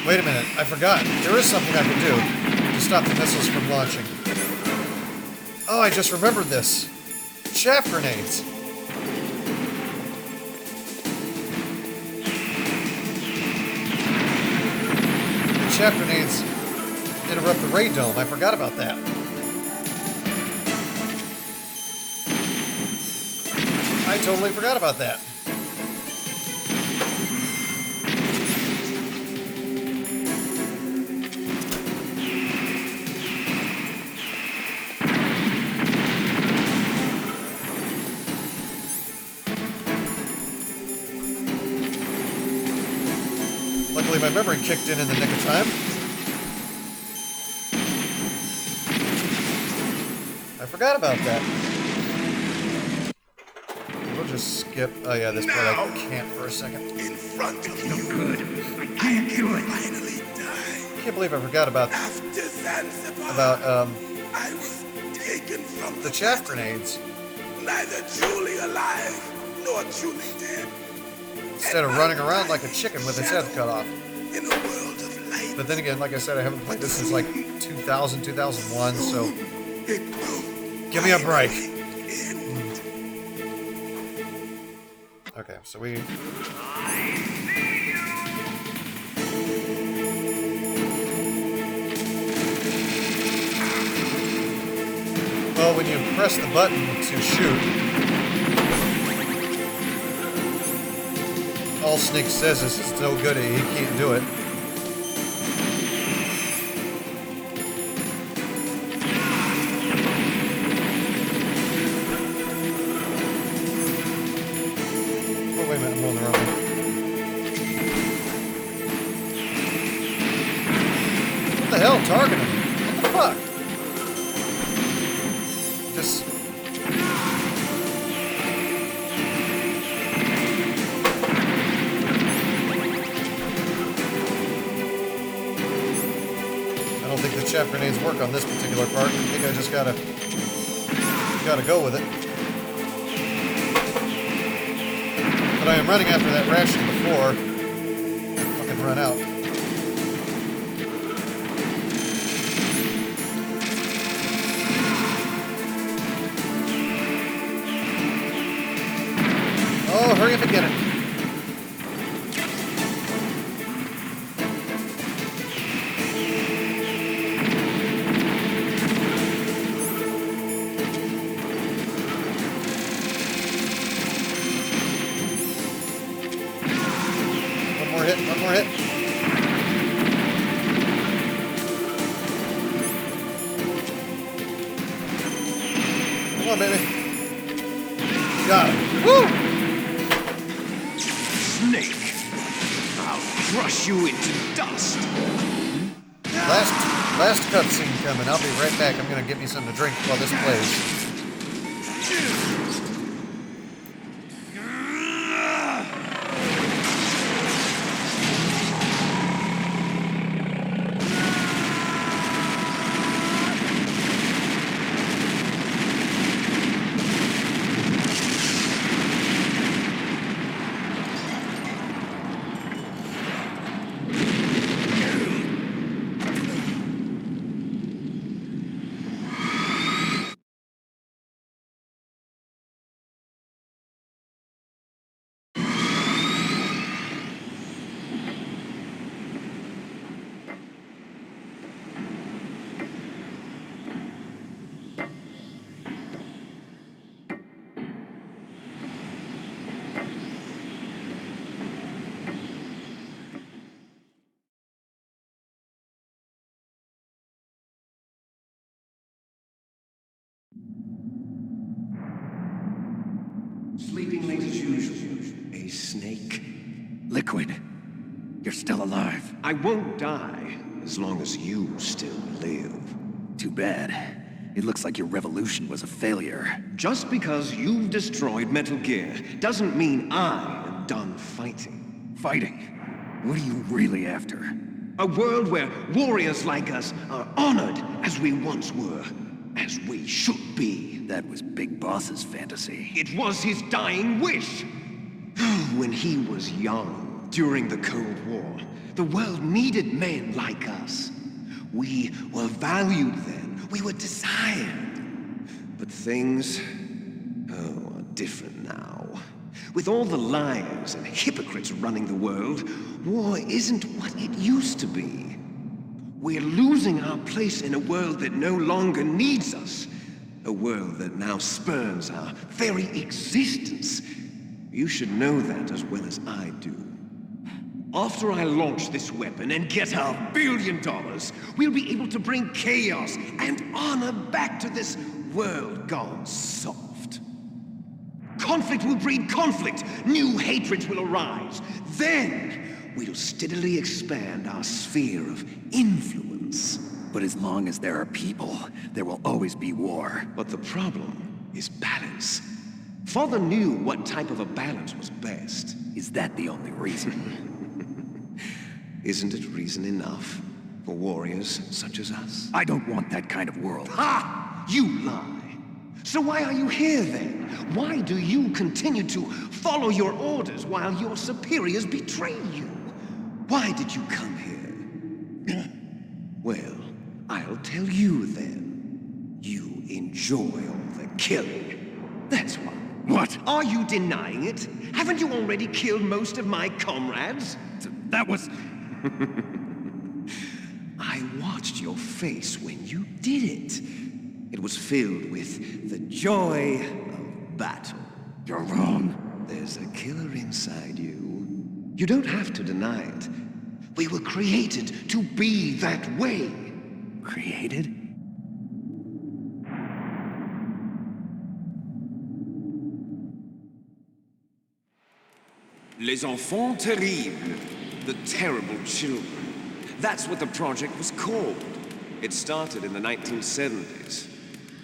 Wait a minute, I forgot. There is something I can do to stop the missiles from launching. Oh, I just remembered this. Chaff grenades. The chaff grenades interrupt the ray dome. I forgot about that. I totally forgot about that. Luckily, my memory kicked in the nick of time. I forgot about that. We'll just skip. Oh yeah, this part I can't for a second. In front of you. No good. I can't do it. Finally die. I can't believe I forgot about After Zanzibar, I was taken from the chaff grenades. Neither truly alive nor truly dead. Instead of running around like a chicken with its head cut off. In a world of light. But then again, like I said, I haven't played this since like 2000, 2001, so give me a break. Okay, so we... Well, when you press the button to shoot, all Snake says is it's no good, he can't do it. Oh, wait a minute, I'm going the wrong way. What the hell? Target him. What the fuck? Just... I don't think the chaff grenades work on this particular part. I think I just gotta go with it. But I am running after that ration before I fucking run out. Oh, hurry up and get it. One more hit, one more hit. Come on, baby. Got it. Woo! Snake, I'll crush you into dust. Last cutscene coming. I'll be right back. I'm gonna get me something to drink while this plays. Sleeping late as usual. A snake. Liquid, you're still alive. I won't die as long as you still live. Too bad. It looks like your revolution was a failure. Just because you've destroyed Metal Gear doesn't mean I am done fighting. Fighting? What are you really after? A world where warriors like us are honored as we once were, as we should be. That was Big Boss's fantasy. It was his dying wish. When he was young, during the Cold War, The world needed men like us. We were valued then. We were desired. But things, are different now. With all the liars and hypocrites running the world, war isn't what it used to be. We're losing our place in a world that no longer needs us. A world that now spurns our very existence. You should know that as well as I do. After I launch this weapon and get our $1 billion, we'll be able to bring chaos and honor back to this world gone soft. Conflict will breed conflict. New hatreds will arise. Then we'll steadily expand our sphere of influence. But as long as there are people, there will always be war. But the problem is balance. Father knew what type of a balance was best. Is that the only reason? Isn't it reason enough for warriors such as us? I don't want that kind of world. Ha! You lie! So why are you here then? Why do you continue to follow your orders while your superiors betray you? Why did you come here? Well, I'll tell you then. You enjoy all the killing. That's why. What? Are you denying it? Haven't you already killed most of my comrades? That was... I watched your face when you did it. It was filled with the joy of battle. You're wrong. There's a killer inside you. You don't have to deny it. We were created to be that way. Created? Les enfants terribles. The terrible children. That's what the project was called. It started in the 1970s.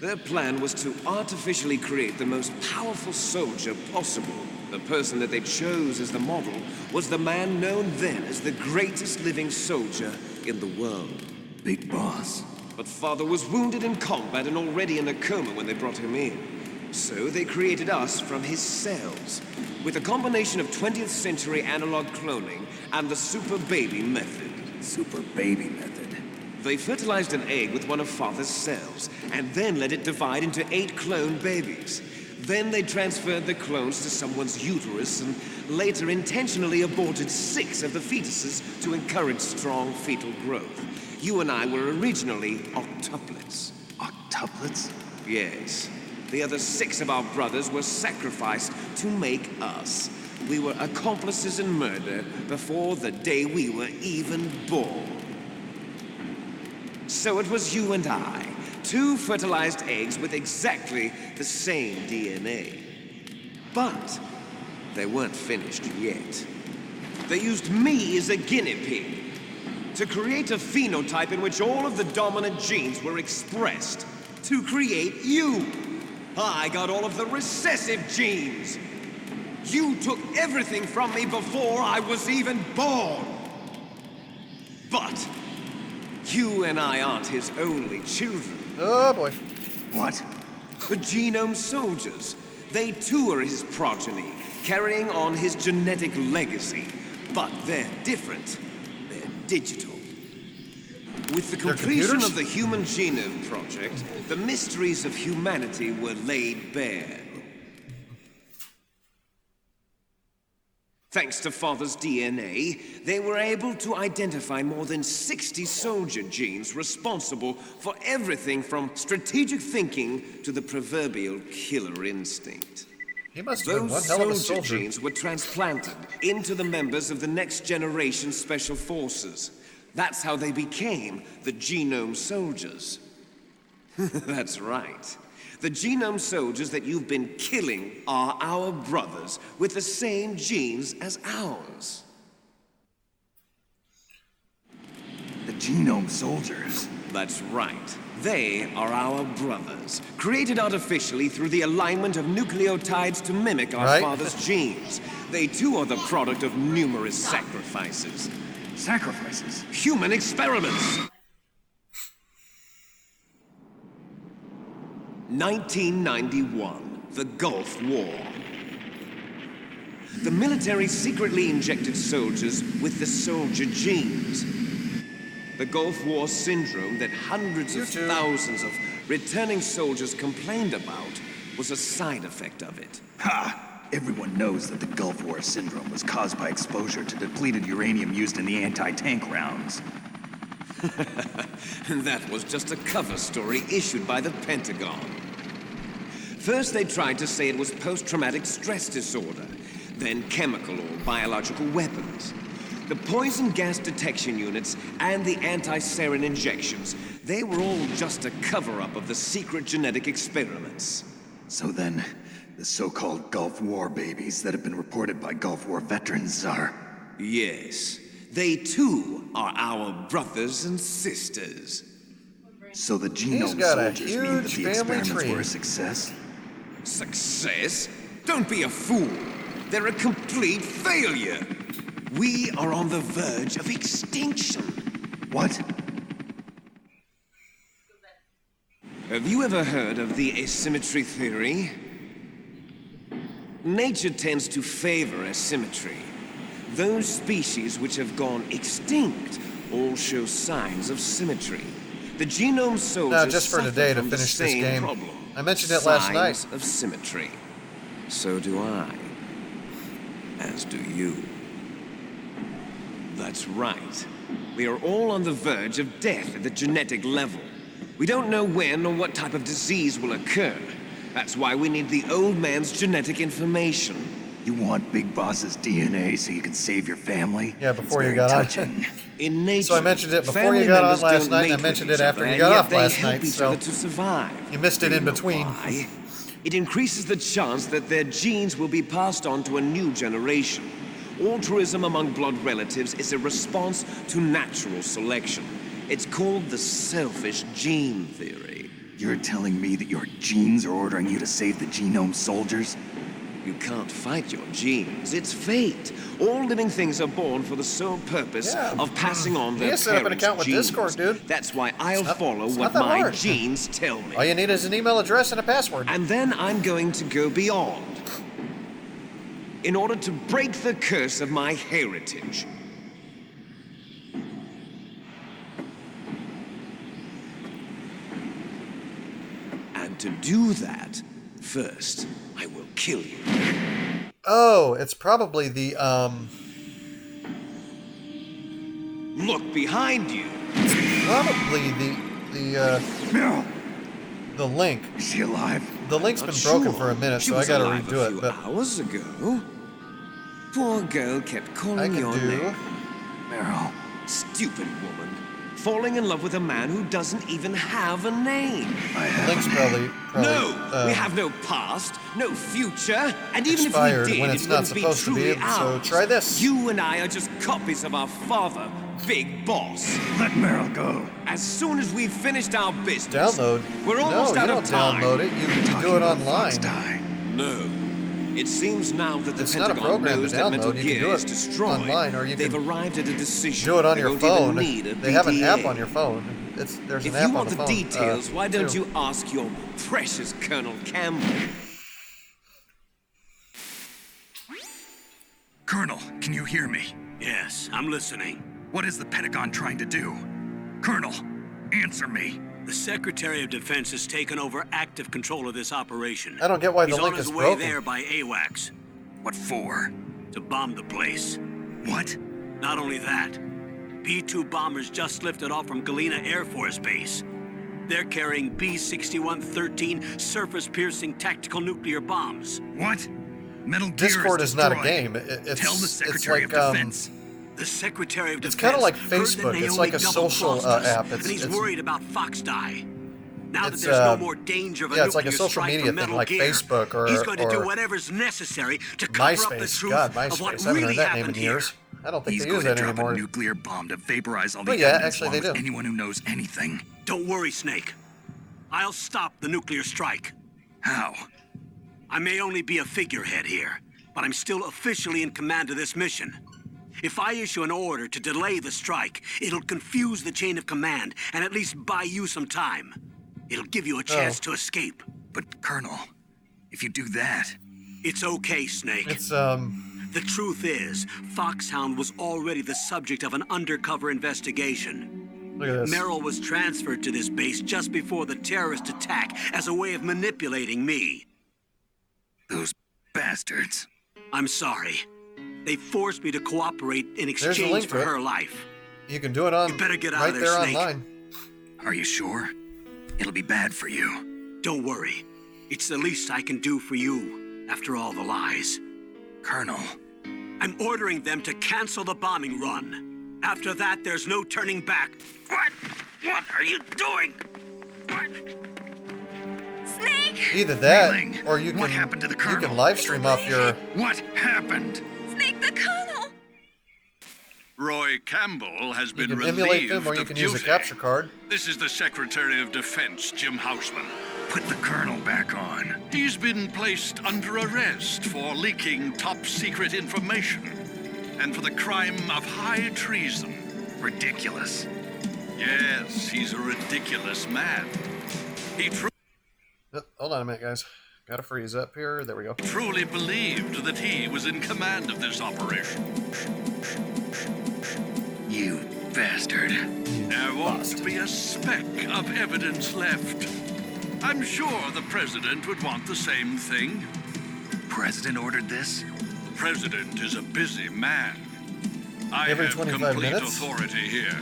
Their plan was to artificially create the most powerful soldier possible. The person that they chose as the model was the man known then as the greatest living soldier in the world. Big Boss. But Father was wounded in combat and already in a coma when they brought him in. So they created us from his cells, with a combination of 20th century analog cloning and the super baby method. Super baby method. They fertilized an egg with one of Father's cells, and then let it divide into 8 clone babies. Then they transferred the clones to someone's uterus and later intentionally aborted 6 of the fetuses to encourage strong fetal growth. You and I were originally octuplets. Octuplets? Yes. The other 6 of our brothers were sacrificed to make us. We were accomplices in murder before the day we were even born. So it was you and I, 2 fertilized eggs with exactly the same DNA. But they weren't finished yet. They used me as a guinea pig to create a phenotype in which all of the dominant genes were expressed. To create you. I got all of the recessive genes. You took everything from me before I was even born. But you and I aren't his only children. Oh boy. What? The genome soldiers. They too are his progeny, carrying on his genetic legacy. But they're different. They're digital. With the completion of the Human Genome Project, the mysteries of humanity were laid bare. Thanks to Father's DNA, they were able to identify more than 60 soldier genes responsible for everything from strategic thinking to the proverbial killer instinct. He must have been one hell of a soldier. Those soldier genes were transplanted into the members of the Next Generation Special Forces. That's how they became the Genome Soldiers. That's right. The Genome Soldiers that you've been killing are our brothers with the same genes as ours. The Genome Soldiers? That's right. They are our brothers, created artificially through the alignment of nucleotides to mimic our father's genes. They too are the product of numerous sacrifices. Sacrifices? Human experiments! 1991, the Gulf War. The military secretly injected soldiers with the soldier genes. The Gulf War syndrome that hundreds of thousands of returning soldiers complained about was a side effect of it. Ha! Everyone knows that the Gulf War syndrome was caused by exposure to depleted uranium used in the anti-tank rounds. That was just a cover story issued by the Pentagon. First, they tried to say it was post-traumatic stress disorder, then chemical or biological weapons. The poison gas detection units and the anti-sarin injections, they were all just a cover-up of the secret genetic experiments. So then, the so-called Gulf War babies that have been reported by Gulf War veterans are... Yes. They too are our brothers and sisters. So the genome soldiers mean that the experiments were a success? Success? Don't be a fool. They're a complete failure. We are on the verge of extinction. What? Have you ever heard of the asymmetry theory? Nature tends to favor asymmetry. Those species which have gone extinct all show signs of symmetry. The genome soldiers just for today to finish this game. Problem. I mentioned it last night. Signs of symmetry. So do I. As do you. That's right. We are all on the verge of death at the genetic level. We don't know when or what type of disease will occur. That's why we need the old man's genetic information. You want Big Boss's DNA so you can save your family? Yeah, before you got on. In nature, so I mentioned it before you got on last night, and I mentioned it after you got off last night, so to survive. You missed it in between. Why? It increases the chance that their genes will be passed on to a new generation. Altruism among blood relatives is a response to natural selection. It's called the selfish gene theory. You're telling me that your genes are ordering you to save the genome soldiers? You can't fight your genes. It's fate. All living things are born for the sole purpose of passing on their set up an account with genes. Discord, dude. That's why I'll follow what my genes tell me. All you need is an email address and a password. And then I'm going to go beyond. In order to break the curse of my heritage. And to do that, first, I will kill you. Oh, it's probably the, Look behind you. It's probably the link. Is she alive? The link's been broken for a minute, so I gotta redo it. But hours ago, poor girl kept calling your name. Meryl. Stupid woman. Falling in love with a man who doesn't even have a name. Link's probably no, we have no past, no future, and even if expired we did, when it's it not wouldn't be supposed to be. truly ours. So try this. You and I are just copies of our father, Big Boss. Let Meryl go. As soon as we've finished our business, Download. We're almost out of time. No, you don't download it. You do it online. No. It seems now that the It's not a Pentagon program knows to that Metal download. You can Gear do is it destroyed. online, or you They've can arrived at a decision. do it on They your don't phone. even need a They have an PDA. app on your phone. There's an If app you on want the the phone. details, why don't too. you ask your precious Colonel Campbell? Colonel, can you hear me? Yes, I'm listening. What is the Pentagon trying to do? Colonel, answer me. The Secretary of Defense has taken over active control of this operation. I don't get why the He's link on his is way broken. there by AWACS. What for? To bomb the place. What? Not only that, B-2 bombers just lifted off from Galena Air Force Base. They're carrying B-6113 surface-piercing tactical nuclear bombs. What? Metal Gear Discord is not a destroyed. game. It's Tell the Secretary like, of Defense. The Secretary of Defense. It's kind of like heard that Facebook. It's Naomi like a social double-crossed us, app. and he's worried about Foxdie. Now that it's, there's no more danger of a yeah, it's like a nuclear social strike media from thing, Metal like Gear, Facebook or he's going to do or whatever's necessary to cover up the MySpace. truth God, of MySpace. what I haven't really heard that name in happened here. years. I don't think He's they going use to that drop anymore. a nuclear bomb to vaporize all the But yeah, evidence actually they along with do. anyone who knows anything. Don't worry, Snake. I'll stop the nuclear strike. How? I may only be a figurehead here, but I'm still officially in command of this mission. If I issue an order to delay the strike, it'll confuse the chain of command and at least buy you some time. It'll give you a chance to escape. But, Colonel, if you do that... It's okay, Snake. It's, The truth is, Foxhound was already the subject of an undercover investigation. Look at this. Merrill was transferred to this base just before the terrorist attack as a way of manipulating me. Those bastards. I'm sorry. They forced me to cooperate in exchange for her life. You can do it on You better get out right of there, there Snake. online. Are you sure? It'll be bad for you. Don't worry. It's the least I can do for you, after all the lies. Colonel. I'm ordering them to cancel the bombing run. After that, there's no turning back. What? What are you doing? What? Snake! Either that, Wheeling, or you what can happened to the you Colonel? can live stream off your. What happened? Snake the Colonel! Roy Campbell has You been can relieved emulate them, or you of can use a duty. capture card. This is the Secretary of Defense, Jim Houseman. Put the Colonel back on. He's been placed under arrest for leaking top-secret information and for the crime of high treason. Ridiculous. Yes, he's a ridiculous man. He Hold on a minute, guys. Gotta freeze up here. There we go. truly believed that he was in command of this operation. You bastard. There won't be a speck of evidence left. I'm sure the President would want the same thing. President ordered this? The President is a busy man. I Every have 25 complete minutes? authority here.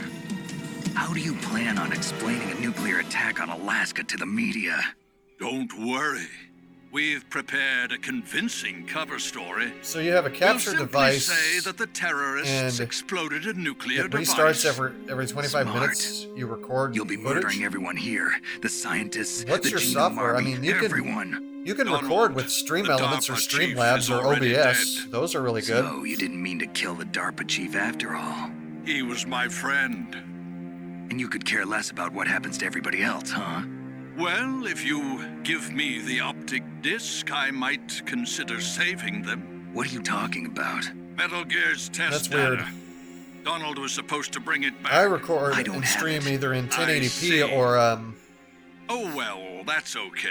How do you plan on explaining a nuclear attack on Alaska to the media? Don't worry. We've prepared a convincing cover story. So you have a capture we'll simply device. say that the terrorists and exploded a nuclear It device. restarts every 25 Smart. minutes. You record. You'll be footage. murdering everyone here. The scientists, What's the your genome software? I army, mean, you can everyone. you can Donald, record with Stream the Elements or DARPA chief Streamlabs is or already OBS. dead. Those are really good. So you didn't mean to kill the DARPA chief after all. He was my friend. And you could care less about what happens to everybody else, huh? Well, if you give me the optic disc, I might consider saving them. What are you talking about? Metal Gear's test That's data. weird. Donald was supposed to bring it back. I record I don't and have stream it. either in I 1080p see. or Oh, well, that's okay.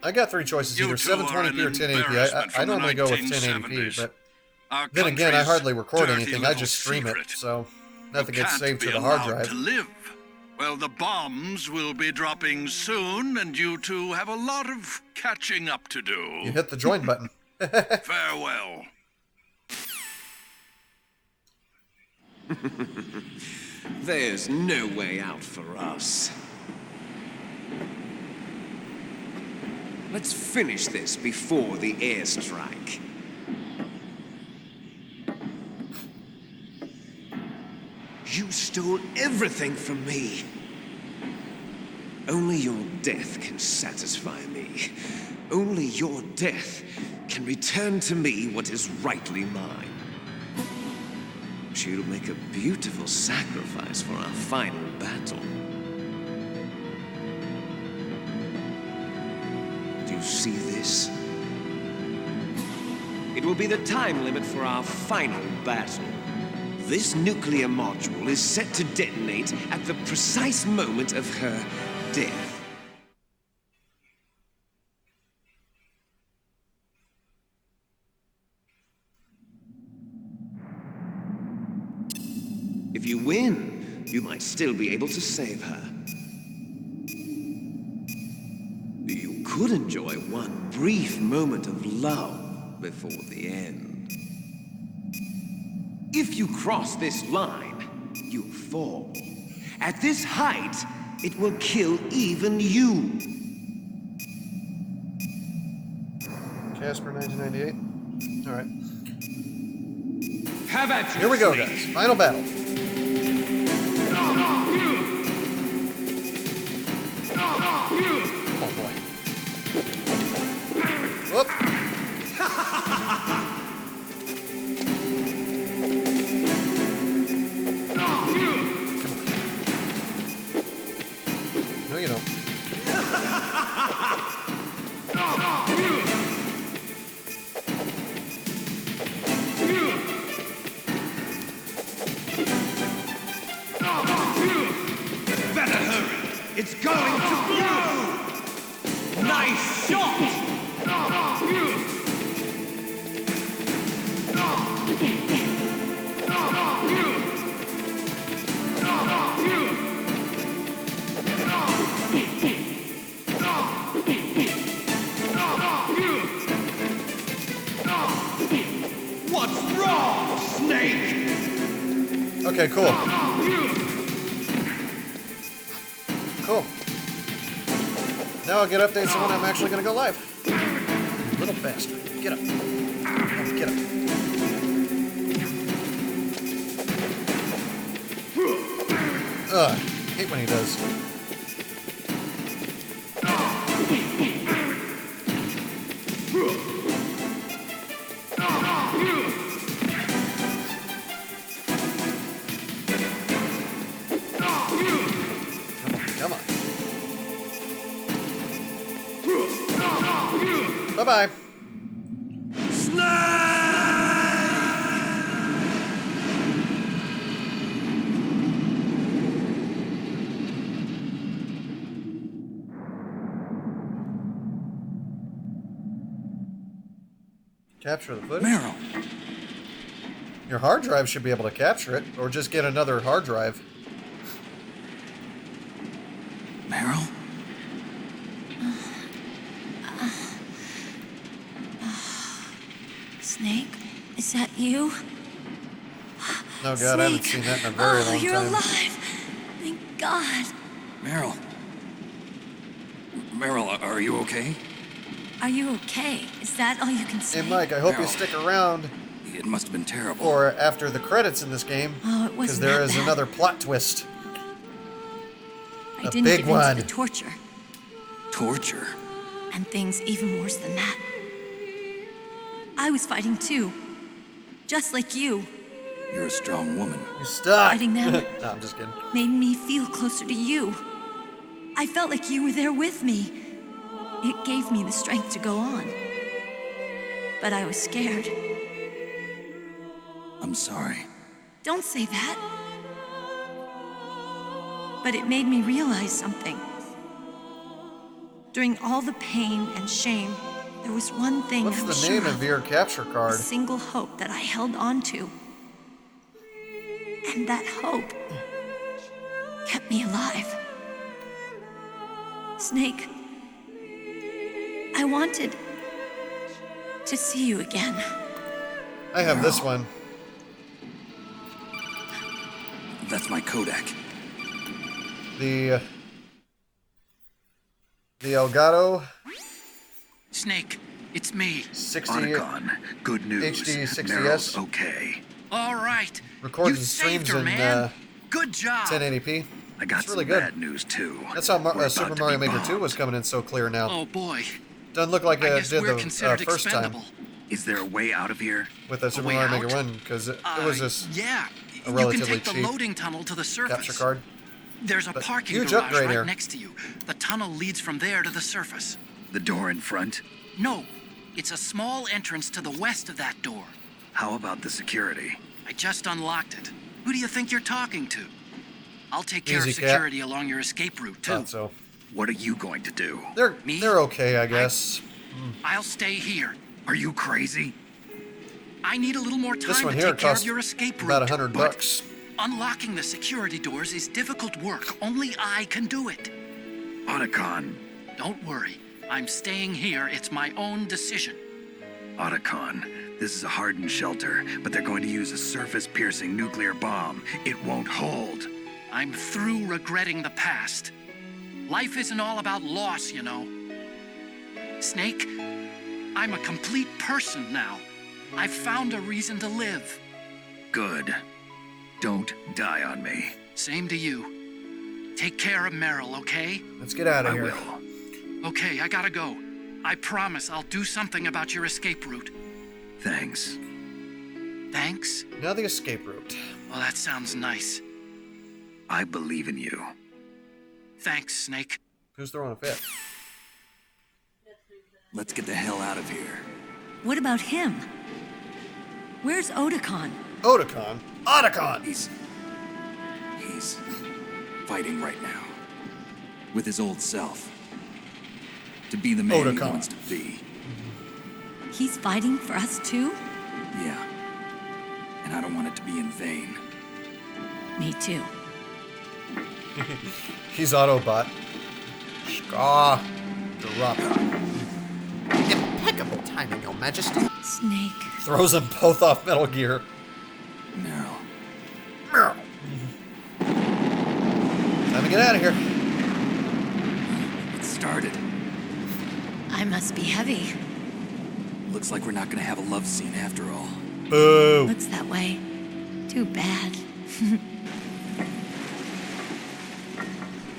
I got three choices: You either two are 720p or an 1080p. embarrassment I from the normally go with 1080p, 1970s. but Our then again, I country's hardly record dirty anything. I little just stream secret. it, so You nothing gets can't saved be to the hard allowed drive. to live. Well, the bombs will be dropping soon, and you two have a lot of catching up to do. You hit the join button. Farewell. There's no way out for us. Let's finish this before the airstrike. You stole everything from me. Only your death can satisfy me. Only your death can return to me what is rightly mine. She'll make a beautiful sacrifice for our final battle. Do you see this? It will be the time limit for our final battle. This nuclear module is set to detonate at the precise moment of her death. If you win, you might still be able to save her. You could enjoy one brief moment of love before the end. If you cross this line, you'll fall. At this height, it will kill even you. Casper 1998. All right. Have at you, Here we go, Snake. guys. Final battle. Oh boy. Whoop. No, you don't. What's wrong, Snake? Okay, cool. Cool. Now I'll get updates on when I'm actually going to go live. You little bastard. Get up. Oh, get up. Ugh. Hate when he does. Come on. Bye-bye. Capture the footage? Meryl. Your hard drive should be able to capture it, or just get another hard drive. Meryl? Snake, is that you? No, God, I haven't seen that in a very long you're time. alive. Thank God. Meryl. Meryl, are you okay? Are you okay? Is that all you can say? Hey, Mike, I hope you Meryl. stick around It must have been terrible. for after the credits in this game, Oh, it because wasn't there that is bad. another plot twist. I a didn't big give one. into the torture. Torture? And things even worse than that. I was fighting too. Just like you. You're a strong woman. You stuck. Fighting them No, I'm just kidding. made me feel closer to you. I felt like you were there with me. It gave me the strength to go on. But I was scared. I'm sorry. Don't say that. But it made me realize something. During all the pain and shame, there was one thing What's I was the sure name of your capture a card? single hope that I held on to. And that hope kept me alive. Snake, I wanted to see you again. I have this one. That's my Kodak. The Elgato Snake, it's me. 60 Otacon, good news. HD 60S. Meryl's okay. All right. records You and saved streams her, in man. Good job. 1080p. I got It's really some good. bad news too. That's how We're about Super to Mario be Maker 2 was bombed. coming in so clear now. Oh boy. Doesn't look like I it guess did we're the considered first time expendable. Is there a way out of here? with the Super way Mario Maker out? 1 because it was just Yeah. a You can relatively take the cheap loading tunnel to the surface. capture card. There's a But parking huge garage upgrade right here. next to you. The tunnel leads from there to the surface. The door in front? No, it's a small entrance to the west of that door. How about the security? I just unlocked it. Who do you think you're talking to? I'll take care Easy, of Cat. security along your escape route, too. Thought so. What are you going to do? They're okay, I guess. I'll stay here. Are you crazy? I need a little more This time one to here take care of costs your escape route. about $100 but bucks. unlocking the security doors is difficult work. Only I can do it. Otacon. Don't worry. I'm staying here. It's my own decision. Otacon. This is a hardened shelter, but they're going to use a surface-piercing nuclear bomb. It won't hold. I'm through regretting the past. Life isn't all about loss, you know. Snake, I'm a complete person now. I've found a reason to live. Good. Don't die on me. Same to you. Take care of Meryl, okay? Let's get out of I here. will. Okay, I gotta go. I promise I'll do something about your escape route. Thanks. Thanks? Now the escape route. Well, that sounds nice. I believe in you. Thanks, Snake. Who's throwing a fit? Let's get the hell out of here. What about him? Where's Otacon? Otacon? Otacon! He's fighting right now. With his old self. To be the man he Otacon. wants to be. He's fighting for us too? Yeah. I don't want it to be in vain. Me too. He's Autobot. Scar. Drop. Impeccable timing, Your Majesty. Snake. Throws them both off Metal Gear. No. Time to get out of here. It started. I must be heavy. Looks like we're not gonna have a love scene after all. Boo. Looks that way. Too bad.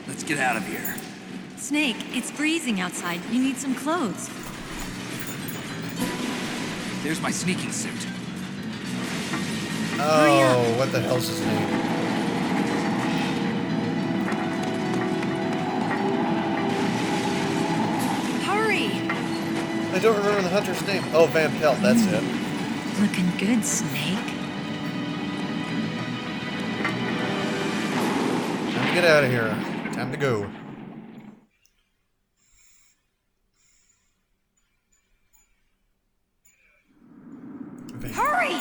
Let's get out of here. Snake, it's freezing outside. You need some clothes. There's my sneaking suit. Oh, what the hell's his name? Hurry! I don't remember the hunter's name. Oh, Van Pelt, that's it. Looking good, Snake. Time to get out of here. Time to go. Hurry!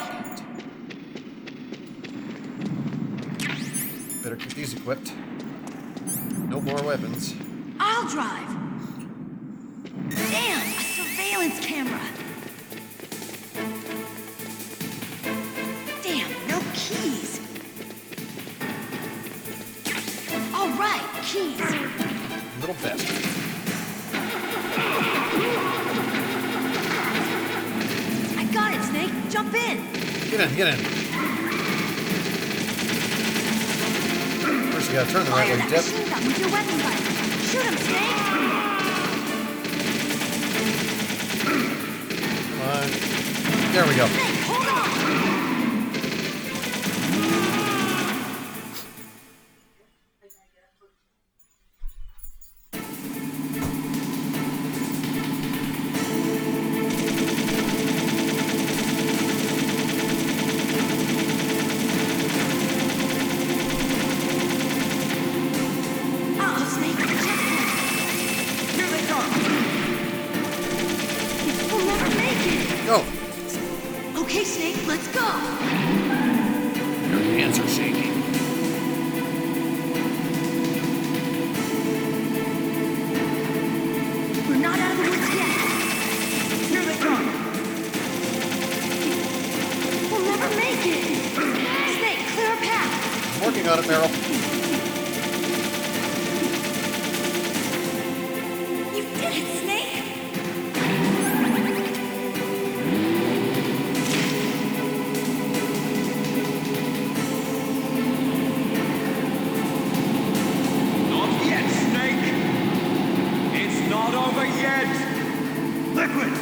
Better keep these equipped. No more weapons. I'll drive. Damn, a surveillance camera. Damn, no keys. All right, keys. Little bastard. I got it, Snake. Jump in. Get in, get in. First you gotta turn the right Fire way, that Dip. machine gun with your weapon gun. Shoot him, Snake. Come on. There we go. Snake, hold on. Uh-oh, Snake. Checkpoint. Here they come. We'll never make it. Go. Okay, Snake, let's go. Your hands are shaking. We're not out of the woods yet. Here they come. We'll never make it. Snake, clear a path. I'm working on it, Meryl. You did it, Snake. Not yet, Snake! It's not over yet! Liquid!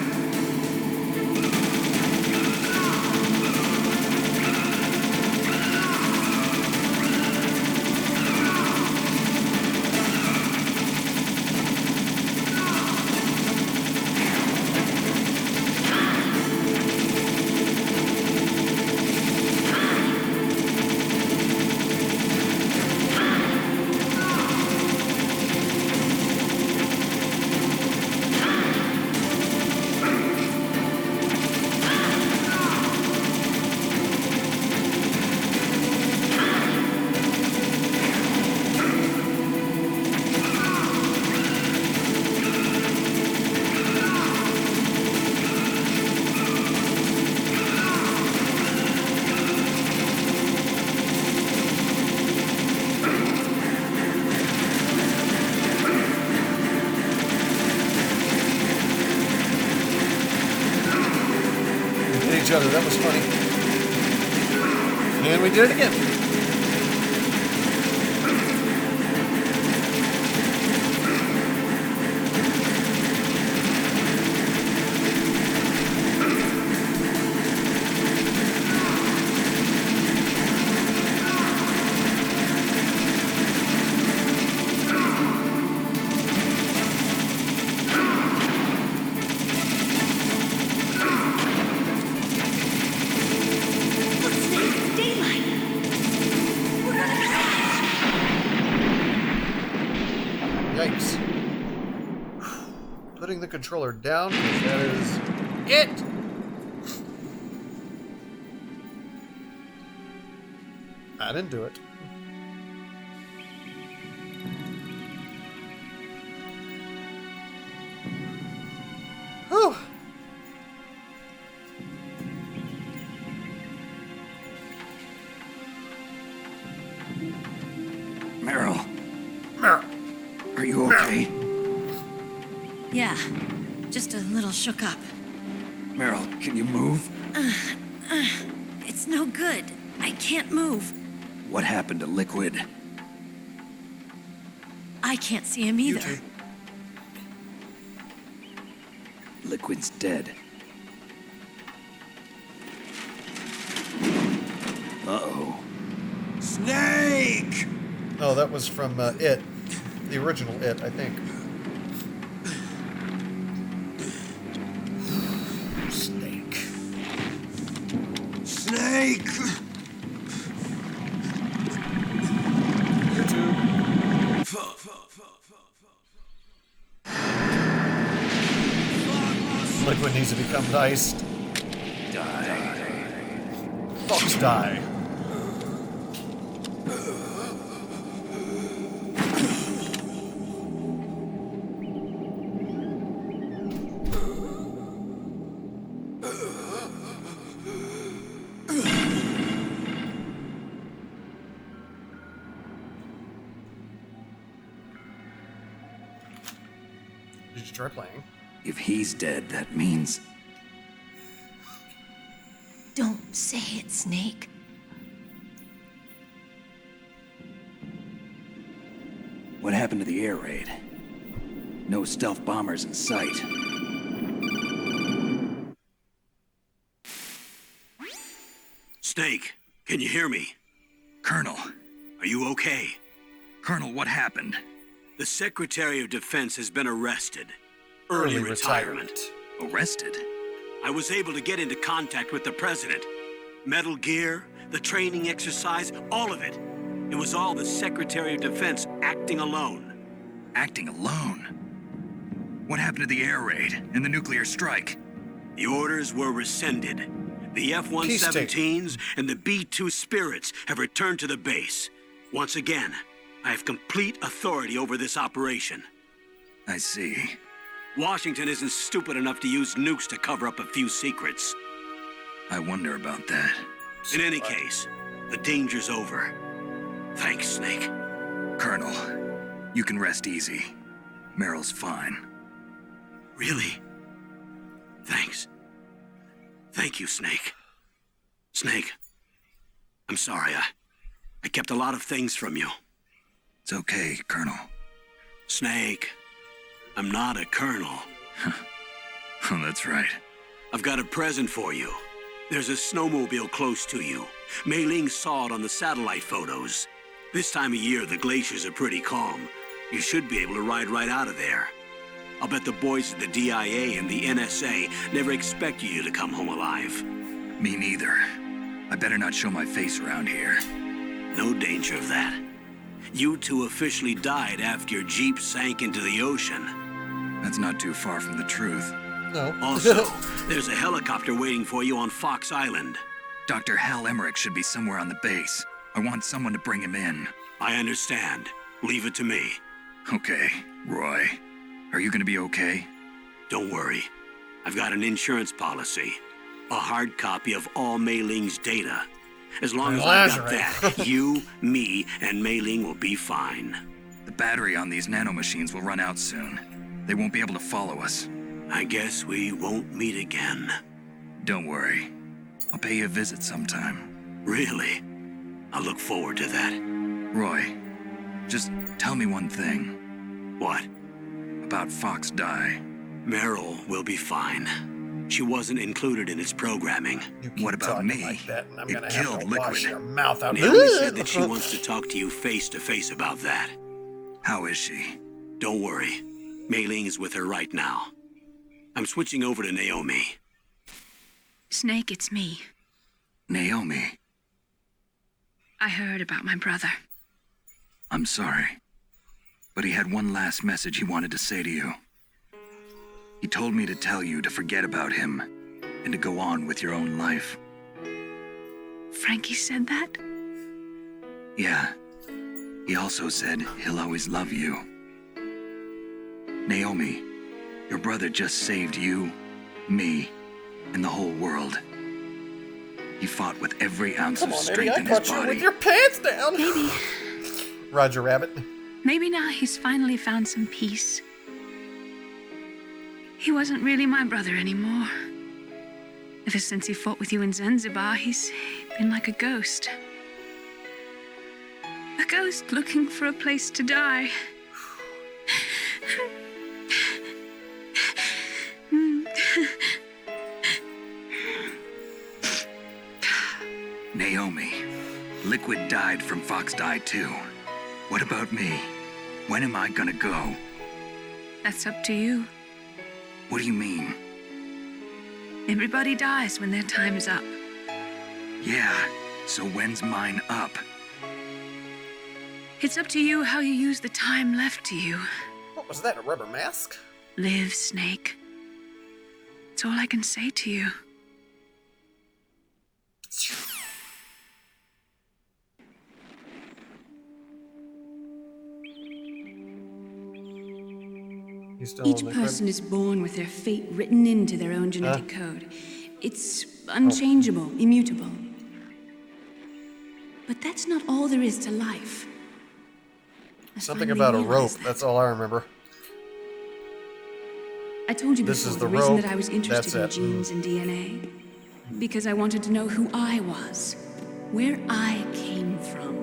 We hit each other. That was funny. And we did it again. Look, Snake, it's daylight. We're gonna crash. Yikes. Putting the controller down, 'cause that is it. I didn't do it. Whew. Meryl. Are you okay? Yeah, just a little shook up. Meryl, can you move? It's no good. I can't move. What happened to Liquid? I can't see him either. Liquid's dead. Uh-oh. Snake! Oh, that was from It. The original It, I think. Snake. Snake! Liquid needs to become diced. Die. Fox die. Did you try playing? If he's dead, that means... Don't say it, Snake. What happened to the air raid? No stealth bombers in sight. Snake, can you hear me? Colonel. Are you okay? Colonel, what happened? The Secretary of Defense has been arrested. Early retirement. Arrested? I was able to get into contact with the President. Metal Gear, the training exercise, all of it. It was all the Secretary of Defense acting alone. Acting alone? What happened to the air raid and the nuclear strike? The orders were rescinded. The F-117s and the B-2 Spirits have returned to the base. Once again, I have complete authority over this operation. I see. Washington isn't stupid enough to use nukes to cover up a few secrets. I wonder about that. In any case, the danger's over. Thanks, Snake. Colonel, you can rest easy. Meryl's fine. Really? Thanks. Thank you, Snake. Snake, I'm sorry. I kept a lot of things from you. It's okay, Colonel. Snake, I'm not a colonel. Oh, that's right. I've got a present for you. There's a snowmobile close to you. Mei Ling saw it on the satellite photos. This time of year, the glaciers are pretty calm. You should be able to ride right out of there. I'll bet the boys at the DIA and the NSA never expect you to come home alive. Me neither. I better not show my face around here. No danger of that. You two officially died after your Jeep sank into the ocean. That's not too far from the truth. No. Also, there's a helicopter waiting for you on Fox Island. Dr. Hal Emmerich should be somewhere on the base. I want someone to bring him in. I understand. Leave it to me. Okay, Roy. Are you gonna be okay? Don't worry. I've got an insurance policy. A hard copy of all Mei Ling's data. As long as I've got that, you, me, and Mei Ling will be fine. The battery on these nanomachines will run out soon. They won't be able to follow us. I guess we won't meet again. Don't worry. I'll pay you a visit sometime. Really? I'll look forward to that. Roy, just tell me one thing. What? About Fox Die. Meryl will be fine. She wasn't included in its programming. What about me? Like that, and I'm it gonna killed have to wash Liquid. your mouth out. Naomi said that she wants to talk to you face to face about that. How is she? Don't worry. Mei Ling is with her right now. I'm switching over to Naomi. Snake, it's me. Naomi. I heard about my brother. I'm sorry. But he had one last message he wanted to say to you. He told me to tell you to forget about him and to go on with your own life. Frankie said that? Yeah. He also said he'll always love you. Naomi, your brother just saved you, me, and the whole world. He fought with every ounce of strength in his body. You with your pants down. Maybe. Roger Rabbit. Maybe now he's finally found some peace. He wasn't really my brother anymore. Ever since he fought with you in Zanzibar, he's been like a ghost. A ghost looking for a place to die. Naomi, Liquid died from Fox died too. What about me? When am I gonna go? That's up to you. What do you mean? Everybody dies when their time is up. Yeah, so when's mine up? It's up to you how you use the time left to you. What was that, a rubber mask? Live, Snake. It's all I can say to you. Each person is born with their fate written into their own genetic code. It's unchangeable, immutable. But that's not all there is to life. Something about a rope, that's all I remember. I told you This before is the the reason rope, that I was interested in that's it. genes and DNA. Because I wanted to know who I was, where I came from.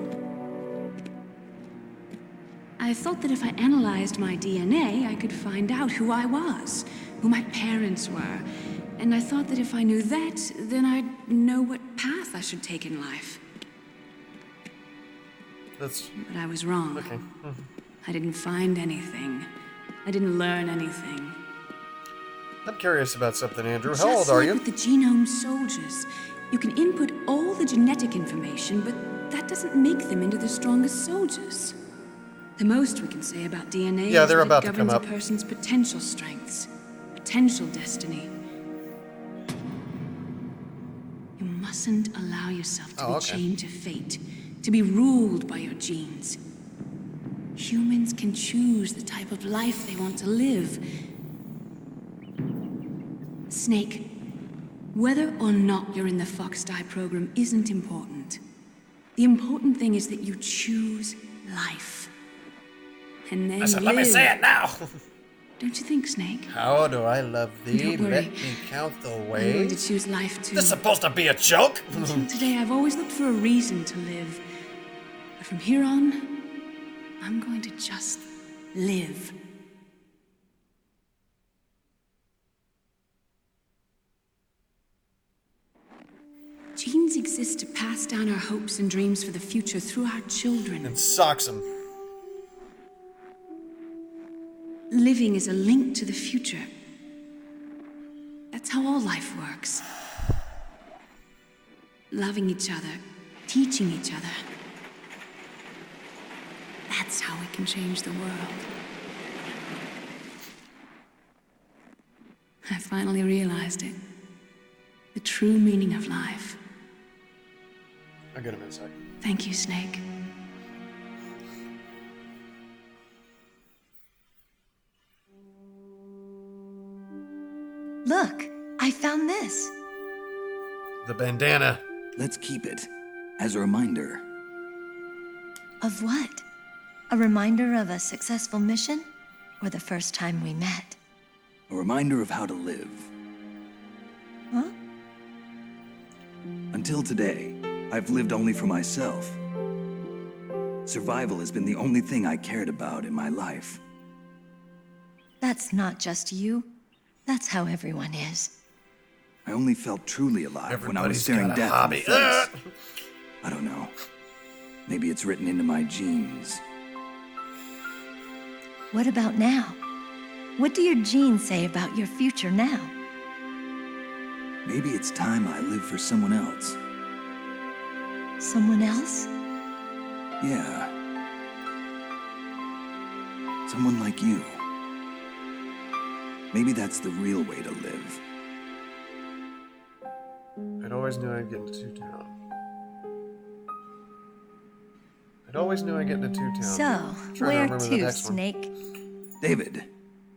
I thought that if I analyzed my DNA, I could find out who I was, who my parents were. And I thought that if I knew that, then I'd know what path I should take in life. But I was wrong. Okay. I didn't find anything. I didn't learn anything. I'm curious about something, Andrew. Just How old are like you? with the genome soldiers, you can input all the genetic information, but that doesn't make them into the strongest soldiers. The most we can say about DNA is they're that about it to come governs a up. person's potential strengths, potential destiny. You mustn't allow yourself to be chained to fate, to be ruled by your genes. Humans can choose the type of life they want to live. Snake, whether or not you're in the Fox Die program isn't important. The important thing is that you choose life. And then Let me say it now. Don't you think, Snake? How do I love thee? Don't worry. Let me count the I'm going to ways. choose life too. This supposed to be a joke? Until today, I've always looked for a reason to live. But from here on, I'm going to just live. Genes exist to pass down our hopes and dreams for the future through our children. And socks him. Living is a link to the future. That's how all life works. Loving each other, teaching each other. That's how we can change the world. I finally realized it. The true meaning of life. I'll get him in a sec. Thank you, Snake. Look, I found this. The bandana. Let's keep it as a reminder. Of what? A reminder of a successful mission? Or the first time we met? A reminder of how to live. Huh? Until today, I've lived only for myself. Survival has been the only thing I cared about in my life. That's not just you. That's how everyone is. I only felt truly alive when I was Everybody's staring got a death hobby. in the face. I don't know. Maybe it's written into my genes. What about now? What do your genes say about your future now? Maybe it's time I live for someone else. Someone else? Yeah. Someone like you. Maybe that's the real way to live. I'd always knew I'd get into town. I'd always knew I'd get into Two Town. So, I'm trying to where remember the to, next one. Snake? David.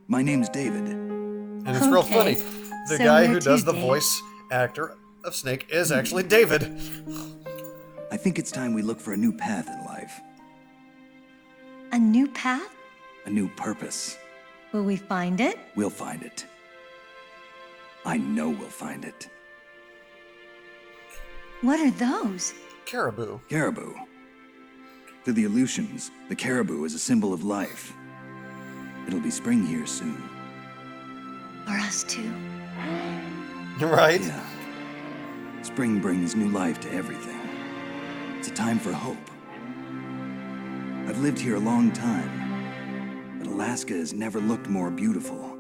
My name's David. And it's real funny. The So guy where who to, does the Dave? voice actor of Snake is actually David. I think it's time we look for a new path in life. A new path? A new purpose. Will we find it? We'll find it. I know we'll find it. What are those? Caribou. Caribou. To the Aleutians, the caribou is a symbol of life. It'll be spring here soon. For us too. Right? Yeah. Spring brings new life to everything. It's a time for hope. I've lived here a long time, but Alaska has never looked more beautiful.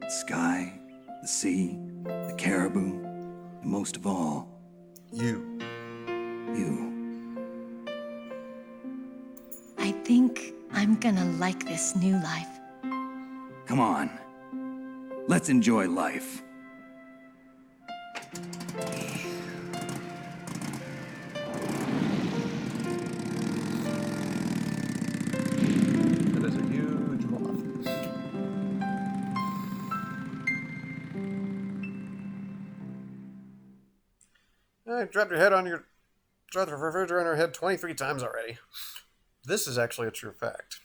The sky, the sea, the caribou, and most of all, you. I think I'm gonna like this new life. Come on. Let's enjoy life. That is a huge moth. I dropped the refrigerator on your head 23 times already. This is actually a true fact.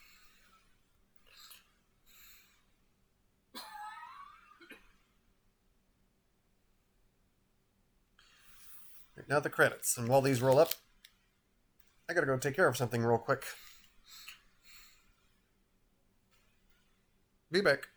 Now the credits. And while these roll up, I gotta go take care of something real quick. Be back.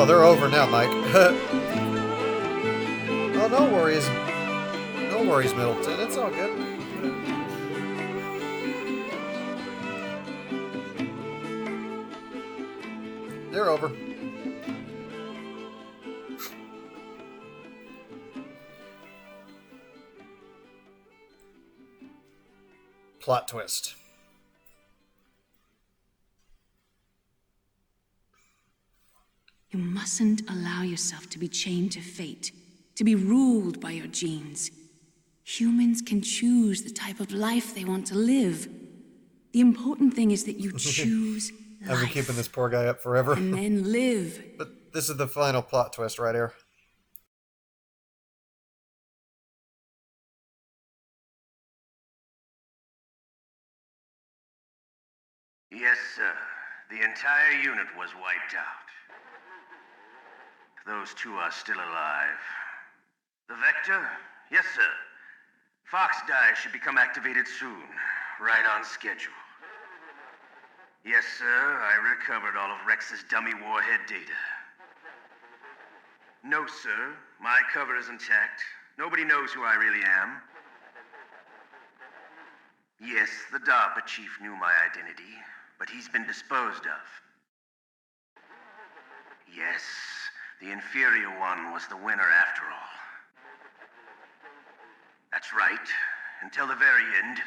Oh, they're over now, Mike. Oh, no worries. No worries, Middleton. It's all good. They're over. Plot twist. You mustn't allow yourself to be chained to fate, to be ruled by your genes. Humans can choose the type of life they want to live. The important thing is that you choose life. I've been keeping this poor guy up forever. And then live. But this is the final plot twist right here. Yes, sir. The entire unit was wiped out. Those two are still alive. The Vector? Yes, sir. Fox die should become activated soon. Right on schedule. Yes, sir. I recovered all of Rex's dummy warhead data. No, sir. My cover is intact. Nobody knows who I really am. Yes, the DARPA chief knew my identity, but he's been disposed of. Yes, the inferior one was the winner after all. That's right. Until the very end,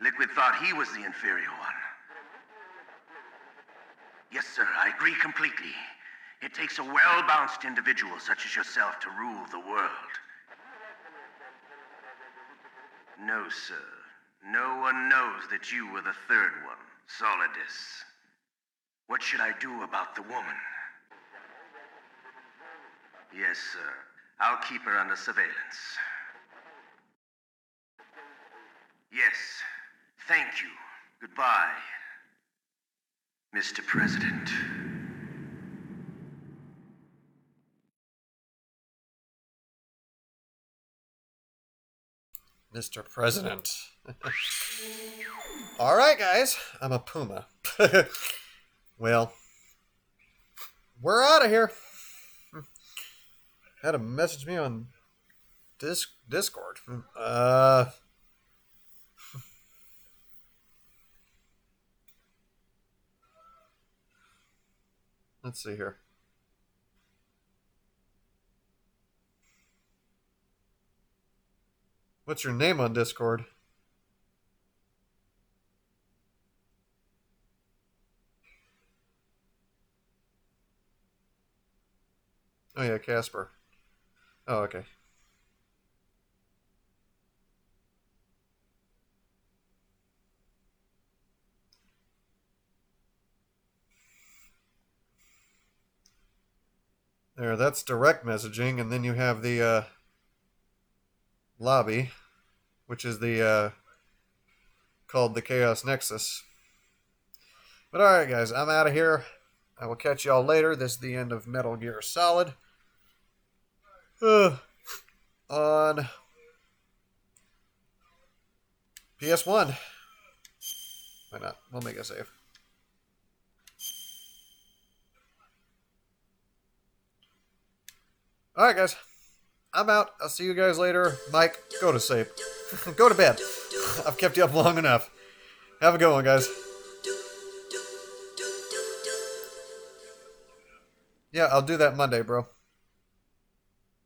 Liquid thought he was the inferior one. Yes, sir, I agree completely. It takes a well-balanced individual such as yourself to rule the world. No, sir. No one knows that you were the third one, Solidus. What should I do about the woman? Yes, sir. I'll keep her under surveillance. Yes. Thank you. Goodbye, Mr. President. Mr. President. Alright, guys. I'm a puma. Well, we're out of here. Had to message me on Discord. Let's see here. What's your name on Discord? Oh yeah, Casper. Oh, okay. There, that's direct messaging, and then you have the lobby, which is the called the Chaos Nexus. But alright guys, I'm out of here. I will catch y'all later. This is the end of Metal Gear Solid. On PS1. Why not? We'll make a save. Alright guys, I'm out. I'll see you guys later. Mike, go to sleep. Go to bed. I've kept you up long enough. Have a good one, guys. Yeah, I'll do that Monday, bro.